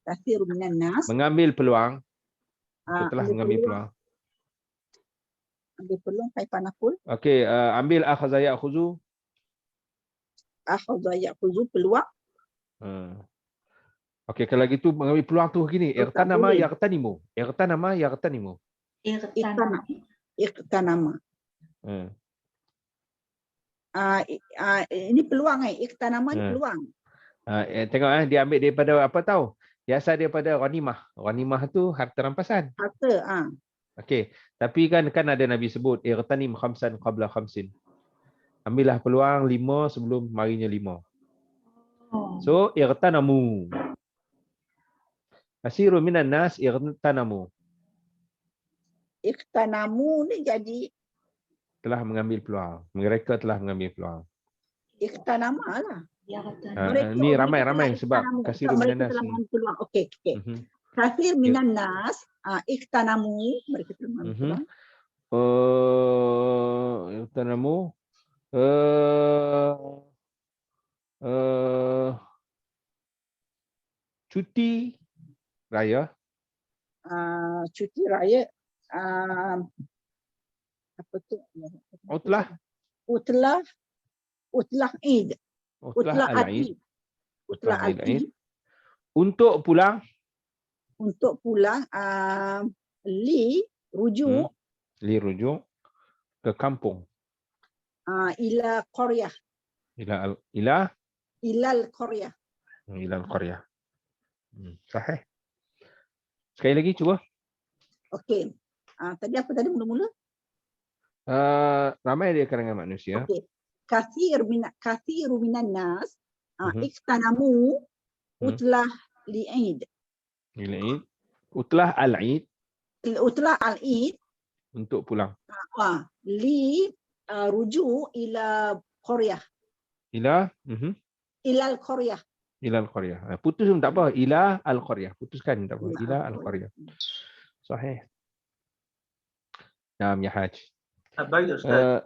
Kathir minan nas. mengambil peluang, telah ambil mengambil peluang. peluang. Ambil peluang kaifa naqul? Okey, ambil akhadha ya'khudhu. Akhadha ya'khudhu peluang. Okey, kalau gitu mengambil peluang tu gini, tak irtanama boleh. yaqtanimu. Irtanama yaqtanimu. Iqtanama. Ini peluang Iqtanama ni peluang. Tengok dia ambil daripada apa tahu? Dia asal daripada ghanimah. Ghanimah tu harta rampasan. Harta. Okey, tapi kan ada Nabi sebut irtanim khamsan qabla khamsin. Ambillah peluang 5 sebelum marinya 5. So irtanamu. Kasirun minan nas irtanamu. Iqtanamu ni jadi Telah mengambil peluang. Mereka telah mengambil peluang. Iqtanama lah. Ni ramai sebab kasirun minan nas. Okey. Kathir minan nas iqtanamu, mereka telah mengambil peluang. Irtanamu. Cuti raya. Cuti raya. Apa tu? Utlah Eid. Utlah al-Eid. Utlah al-Eid. Untuk pulang. Li rujuk. Li rujuk ke kampung. Ila qaryah. Ilal qaryah. Ilal qaryah. Sahih. Sekali lagi cuba. Okey. Tadi apa tadi mula-mula? Ramai dari kalangan manusia. Okey. Kathiru minan nas iqtanamu utlah li'id. Li'id. Utlah al-Eid. Utlah al-Eid. Untuk pulang. Li rujuk ila qaryah. Ilal qaryah. Ilal qaryah. Putus pun tak apa. Ila al-qaryah. Putuskan tak apa. Ila al-qaryah. Sahih. Naam ya Haj. Baik Ustaz.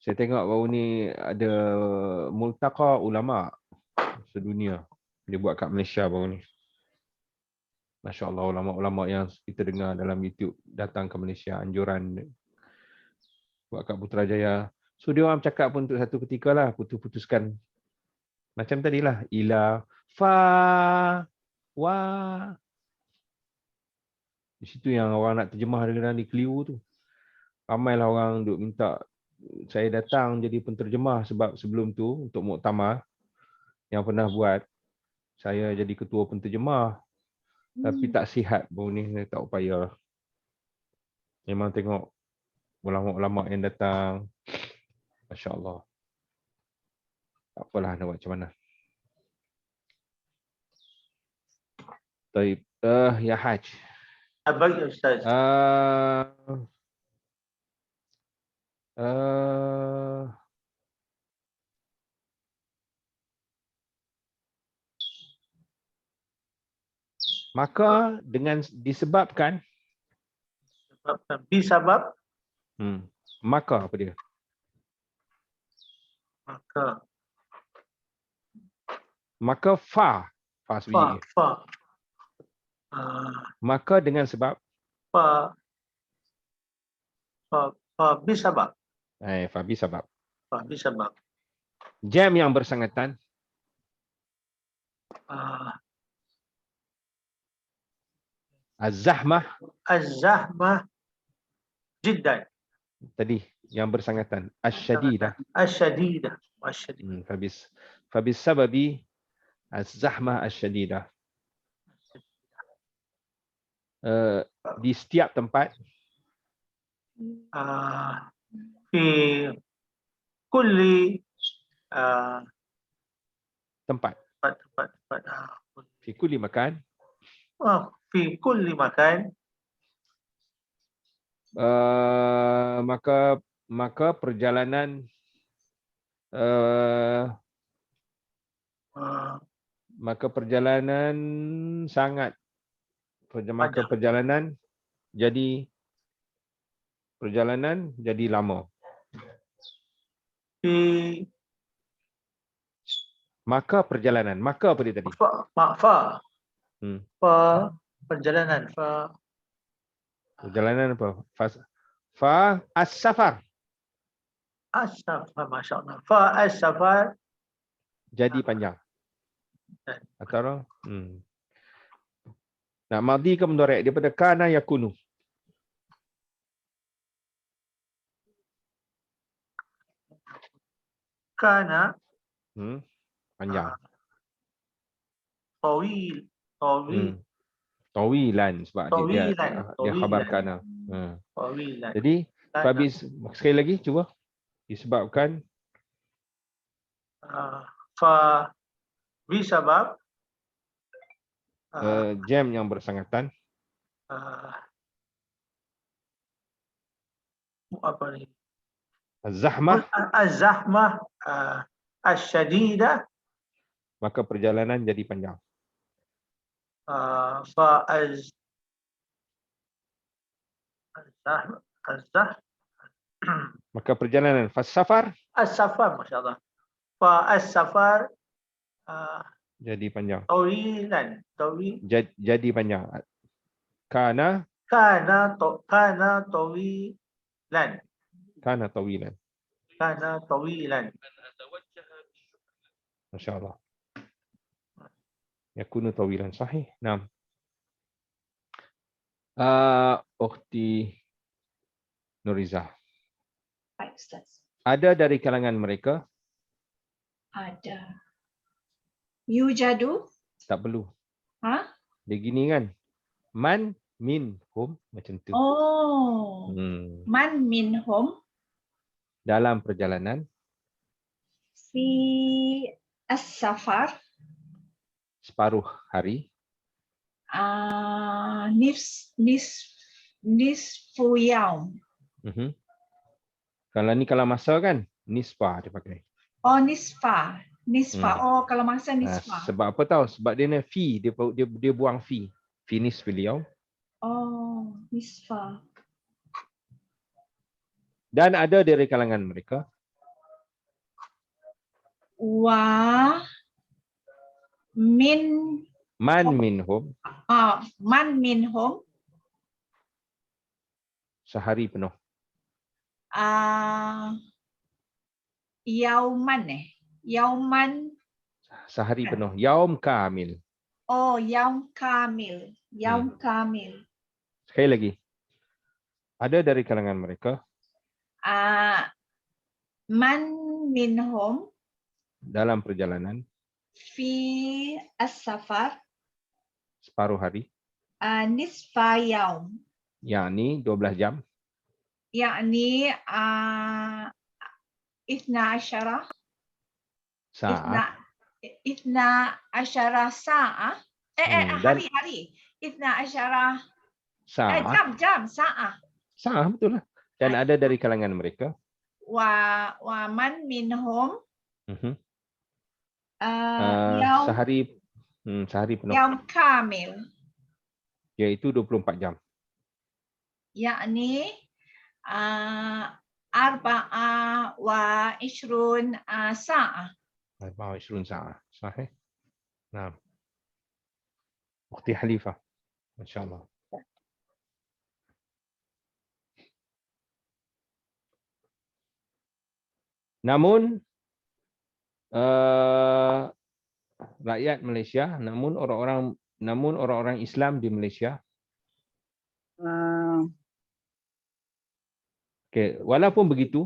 Saya tengok baru ni ada multaqa ulama sedunia. Dia buat kat Malaysia baru ni. Masya Allah, ulama-ulama yang kita dengar dalam YouTube datang ke Malaysia, anjuran buat kat Putrajaya. So dia orang cakap pun untuk satu ketika lah putuskan. Macam tadilah. Ila, fa, wa. Di situ yang orang nak terjemah dengan di keliru tu. Ramailah orang duk minta saya datang jadi penterjemah sebab sebelum tu untuk muktamar yang pernah buat saya jadi ketua penterjemah. Tapi tak sihat baru ni, saya tak upaya. Memang tengok ulama-ulama yang datang. Masya Allah. Tak apalah nak buat macam mana. Baik, ya Haj. Baik Ustaz. Maka dengan disebabkan Bisabab. Maka apa dia? Maka fa sebiji. Maka dengan sebab Bisabab. Fa bisabab. Bisabab. Jam yang bersangkutan. Az-zahmah jiddan. tadi yang bersangatan. Asyadidah. Asyadidah. Asyadidah. Fabis sababi az-zahmah asyadidah. Di setiap tempat. Fi kulli tempat. Fi kulli makan. Fi kulli makan. Maka perjalanan sangat perjalanan jadi lama. Maka perjalanan, maka apa dia tadi? Perjalanan. Perjalanan apa? Fa as-safar. As-safar, masya-Allah. Fa as-safar jadi panjang. Atau nah, madhi ke mudhari' daripada kana yakunu. Kana panjang. Tawil. Tawilan sebab dia khabar kana. Jadi habis sekali lagi cuba disebabkan fa bisabab jam yang bersangatan apa ni? Az-zahmah asyadidah, maka perjalanan jadi panjang. Maka perjalanan as-safar masyaallah. Fa as-safar jadi panjang. Tawilan. Jadi panjang. Kana tawilan. Kana tawilan. Masya-Allah. Yakunu tawilan, sahih. Naam. Ukhti Nuriza. Baik, Ustaz. Ada dari kalangan mereka? Ada. Yujadu? Tak perlu. Ha? Dia gini kan. Man minhum macam tu. Oh. Man minhum dalam perjalanan. Fi as-safar separuh hari. Nisfu yaum. Kalau masa kan nisfa dia pakai. Oh, nisfa. Oh, kalau masa nisfa. Sebab apa tahu? Sebab dia fi, dia buang fi. Fi nisfil yaum. Oh, nisfa. Dan ada dari kalangan mereka. Man minhum. Man minhum. Sehari penuh. Yauman. Sehari penuh. Yaum kamil. Oh, yaum kamil. Sekali lagi. Ada dari kalangan mereka. Man minhum. Dalam perjalanan. Fi as-safar. Separuh hari. Nisfa yaum. Yakni 12 jam. Yakni 12 sa'ah. 12 sa'ah. Hari. 12 sa'ah. Jam. Sa'ah. Sa'ah, betul lah. Dan ada dari kalangan mereka. Wa man minhum. Sehari penuh. Yaum kamil. Iaitu 24 jam. Yakni 24 sa'ah. 24 sa'ah. Sahih. Nah. Ukhti Halifah. Masya-Allah. Namun rakyat Malaysia, namun orang-orang Islam di Malaysia Okey, walaupun begitu,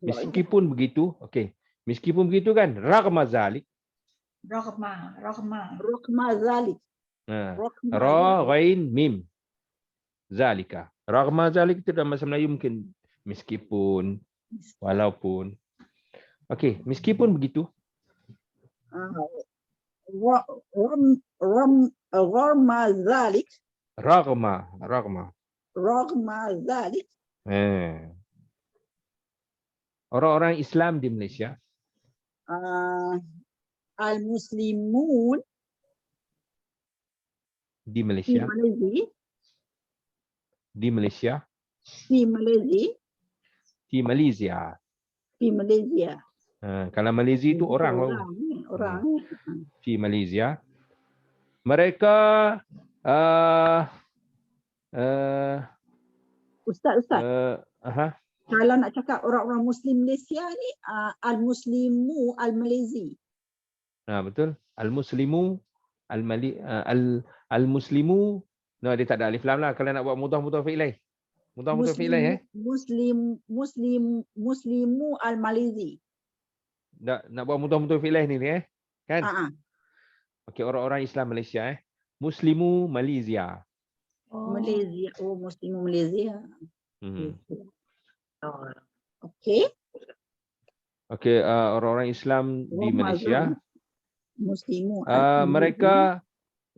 meskipun begitu, okey. Meskipun begitu kan, raghma zalik. Rahma. Rokma zalik. Ha. Rokma Ra, zalik. ghain, mim. Zalika. Raghma zalik itu dalam bahasa Melayu mungkin meskipun, walaupun. Okey, meskipun begitu. Rokma zalik. Raghma. Rokma zalik. Orang-orang Islam di Malaysia, Al-Muslimun di fi Malaysia, Malaysia. di Malaysia, Fi Malaysia. di Malaysia. Fi Malaysia. Kalau Malaysia itu orang baru. Orang. Di Malaysia, mereka Ustaz. Kalau nak cakap orang-orang Muslim Malaysia ni, Al-Muslimu Al-Malaysi. Betul. Al-Muslimu, Al-Muslimu, no, dia tak ada alif lam lah. Kalau nak buat mudhaf ilaih. Mudhaf ilaih Muslimu Al-Malaysi. Nak buat mudhaf ilaih ni kan? Okey, orang-orang Islam Malaysia Muslimu Malaysia. Malaysia. Oh, Muslimu Malaysia. Okey. Okey, orang-orang Islam di Malaysia, Muslimu mereka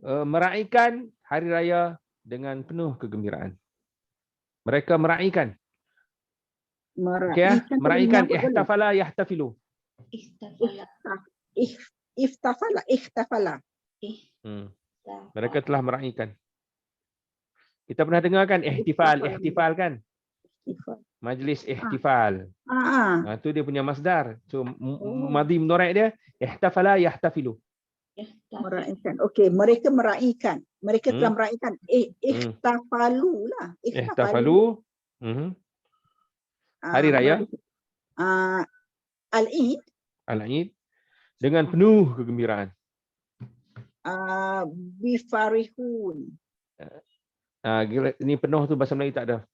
meraihkan hari raya dengan penuh kegembiraan. Mereka meraihkan. Meraihkan ihtafala yahtafilu. Ihtafala. Mereka telah meraihkan. Kita pernah dengar kan ihtifal kan? Majlis ihtifal. Itu dia punya masdar. So madhi mudhari' dia ihtafala yahtafilu. Meraihkan. Okey, mereka meraihkan. Mereka telah meraihkan. Ihtafalu lah. Ihtafalu. Hari raya. Al-Eid. Al-Eid dengan penuh kegembiraan. Bifarihun. Ini penuh tu bahasa Melayu tak ada.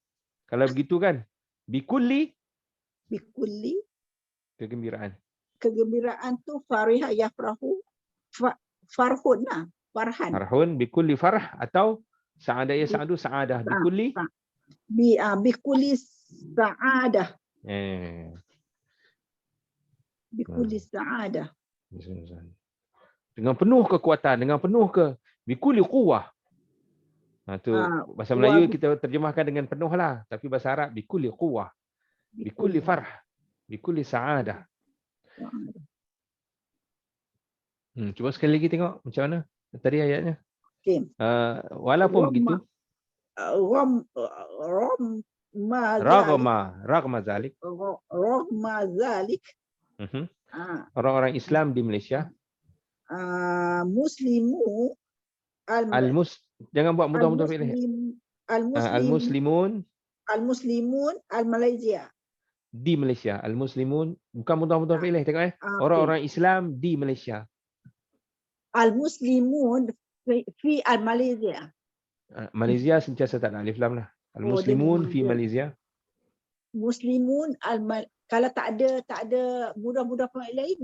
Kalau begitu kan, bikulli kegembiraan. Kegembiraan tu fariha yafrahu, farhun lah, farhan. Farhun bikulli farh atau sa'ada ya sa'adu sa'adah bikulli bikulli sa'adah. Bikulli sa'adah. Dengan penuh kekuatan, dengan penuh bikulli quwwah. Tu bahasa Melayu kita terjemahkan dengan penuh lah, tapi bahasa Arab bikulli quwwah, bikulli farh, bikulli sa'adah. Cuba sekali lagi tengok macam mana tadi ayatnya. Okay. Walaupun begitu, raghma zalik. Orang-orang Islam di Malaysia, Muslimu jangan buat mudah-mudah pilih. Al-Muslimun Al-Malaysia. Di Malaysia. Al-Muslimun bukan mudah-mudah pilih. Tengok orang-orang Islam di Malaysia. Al-Muslimun fi Al-Malaysia. Malaysia sentiasa tak ada alif lam lah. Al-Muslimun fi Malaysia. Muslimun kalau tak ada mudah-mudah lain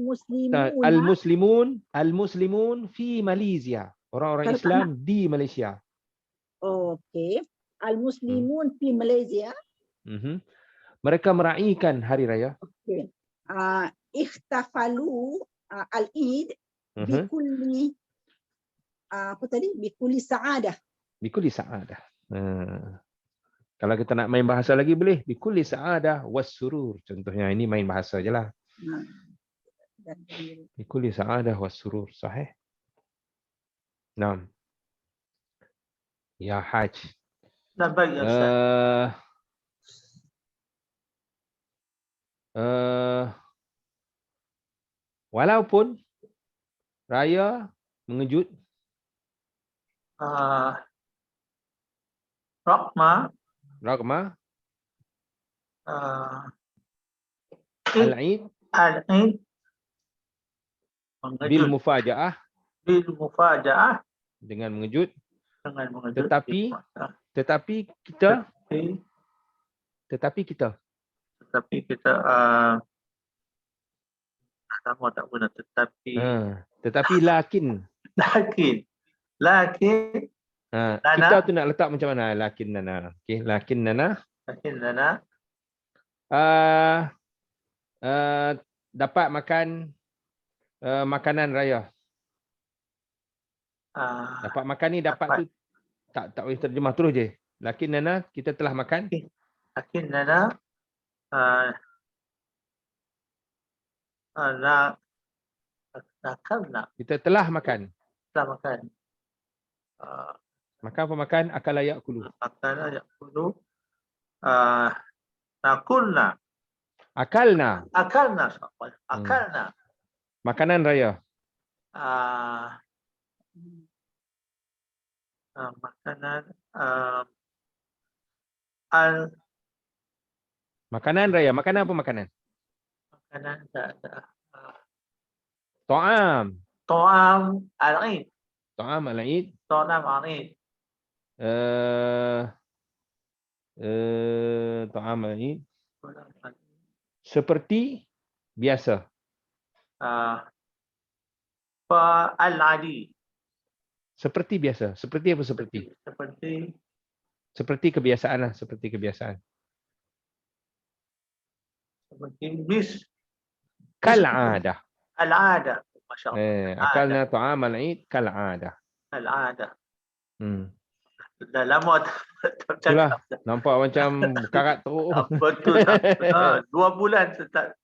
Al-Muslimun fi Malaysia. Orang-orang Islam di Malaysia. Okey. Al-Muslimun fi Malaysia. Mereka meraihkan hari raya. Okey. Ihtafalu al-Eid bikulli bikulli sa'adah. Bikulli sa'adah. Kalau kita nak main bahasa lagi boleh bikulli sa'adah was surur. Contohnya ini main bahasa je lah. Bikulli sa'adah was surur. Sahih? Naam. Ya Haj. Baik ya Ustaz. Walaupun raya mengejut. Raghma. Al-Eid. Bil mufaja'ah. Dengan mengejut. Tetapi kita Tetapi kita. Tetapi kita sama tak guna tetapi Tetapi lakin. Lakin Kita tu nak letak macam mana? Lakin nana. Okey, lakin nana. Dapat makan makanan raya. Dapat makan ni dapat tu tak boleh terjemah terus je. Lakin nana kita telah makan. Lakin nana kita telah makan. Telah makan. Makan apa makan? Akal layak kulu. Akal layak kulu. Nakulna. Akalna. Akalna. Makanan raya. Makanan makanan raya. Makanan apa makanan? Makanan Ta'am. Ta'am al-Eid. Ta'am al-Eid. Ta'am al-Eid. Ta'am al-Eid. Seperti biasa. Al-Adi. Seperti biasa. Seperti apa seperti? Seperti kebiasaan lah. Seperti kebiasaan. Seperti bis. Kal'adah. Al-Adah. Masya Allah. Akalna ta'am al-Eid kal'adah. Al-Adah. Dah lama tak itulah, nampak macam karat teruk. Betul. 2 bulan tak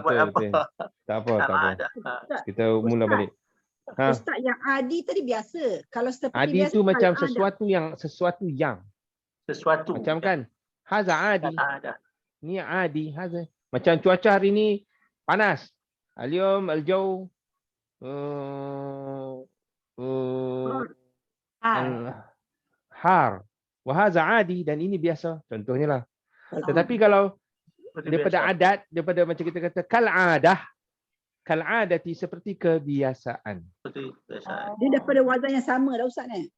buat apa. Tak apa. Kita mula balik. Ustaz, yang adi tadi biasa. Kalau seperti adi biasa, tu macam ada. sesuatu yang. Macam kan? Haza adi. Ni adi. Haza. Macam cuaca hari ni panas. Al-yawm al-jaw har. Wahaza adi, dan ini biasa. Contohnya lah. Tetapi kalau daripada adat, daripada macam kita kata kal'adati seperti kebiasaan. Dia daripada wazan yang sama dah Ustaz ni.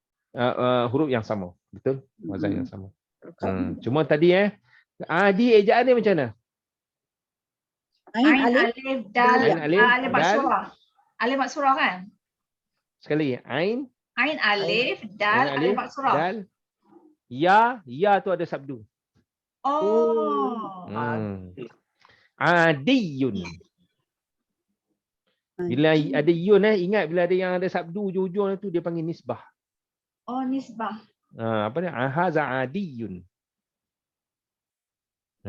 Huruf yang sama. Betul? Wazan yang sama. Cuma tadi adi ejaan dia macam mana? Ain, alif, dal, alif maksurah. Alif maksurah kan? Sekali. Ain, alif, dal, alif maksurah. Dal. Ya tu ada sabdu. Adiyun. Bila ada yun, ingat bila ada yang ada sabdu ujung-ujung tu dia panggil nisbah. Nisbah. Apa dia? Haza adiyun.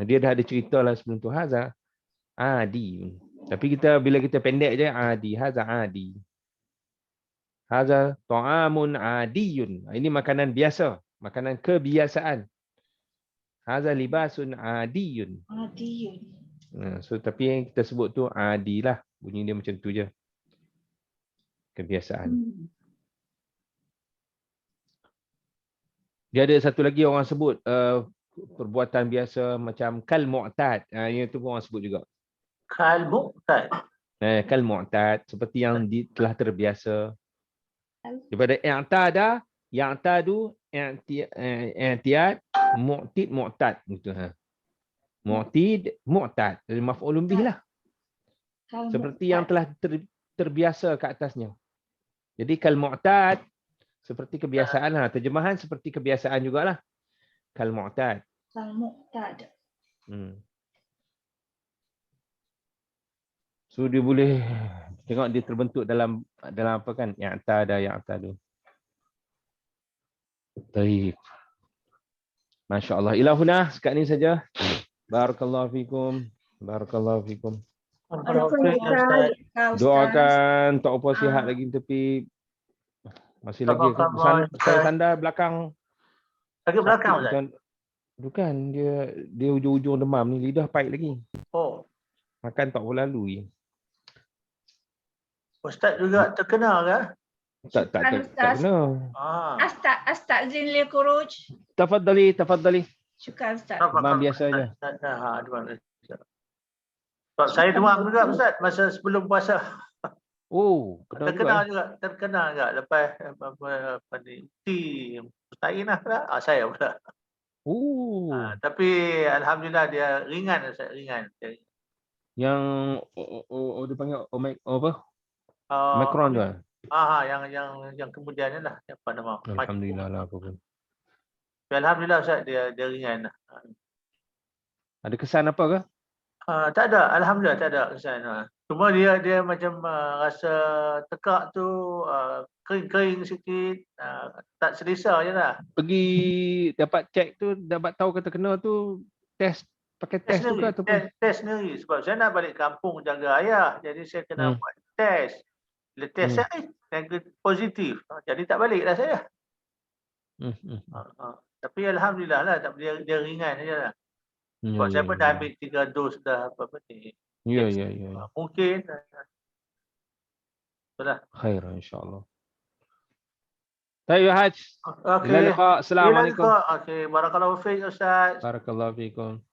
Dia dah ada cerita lah sebelum tu. Haza adi. Tapi bila kita pendek je adi. Haza adi. Haza ta'amun adiyun. Ini makanan biasa. Makanan kebiasaan. Haza libasun adiyun. So tapi yang kita sebut tu adi lah. Bunyi dia macam tu je. Kebiasaan. Dia ada satu lagi orang sebut perbuatan biasa macam kal mu'tad. Yang tu pun orang sebut juga. Kal mu'tad. Kal mu'tad, seperti yang telah terbiasa. Daripada i'tada, ya'tadu, i'tiyad, mu'tid, mu'tad gitu Mu'tid, mu'tad. Jadi maf'ulun bih lah. Seperti yang telah terbiasa ke atasnya. Jadi kal mu'tad seperti kebiasaan lah. Terjemahan seperti kebiasaan jugalah. Kal mu'tad. Kal mu'tad. So dia boleh tengok dia terbentuk dalam apa kan? Ya'tadu. Baik. Masya Allah. Ilahuna sekat ni saja. Barakallahu fikum. Barakallahu fikum. Doakan tak apa sihat lagi tapi masih lagi sandar belakang. Sakit belakang Ustaz? Bukan, dia ujung-ujung demam ni, lidah pahit lagi. Makan tak berlalu. Ustaz juga terkena ke? Tak kena. Astagzin lil khuruj. Tafadhali. Syukran Ustaz. Demam biasa je. Saya demam juga Ustaz masa sebelum puasa. Terkena juga lepas apa ni tea mustain lah saya pula. Oh. Tapi alhamdulillah dia ringan, Ustaz, ringan. Yang dia panggil apa? Uh, Omicron tu. kan? yang kemudiannya lah, apa nama? Alhamdulillah lah apa pun. Alhamdulillah Ustaz, dia ringan lah. Ada kesan apa ke? Tak ada, alhamdulillah tak ada kesan. Cuma dia macam rasa tekak tu kering-kering sikit, tak selesa je lah. Pergi dapat cek tu, dapat tahu kata kena tu, test pakai test tu ke ataupun Test sendiri sebab saya nak balik kampung jaga ayah, jadi saya kena buat test. Bila test saya positif, jadi tak baliklah saya. Tapi alhamdulillah lah, dia ringan saja lah. Sebab saya pun dah ambil 3 dos dah apa ni. Ya. Mungkin. Sudah. Khair insya-Allah. Baik Haj. Okey. Assalamualaikum. Okey, barakallahu fiik Ustaz. Barakallahu fiikum.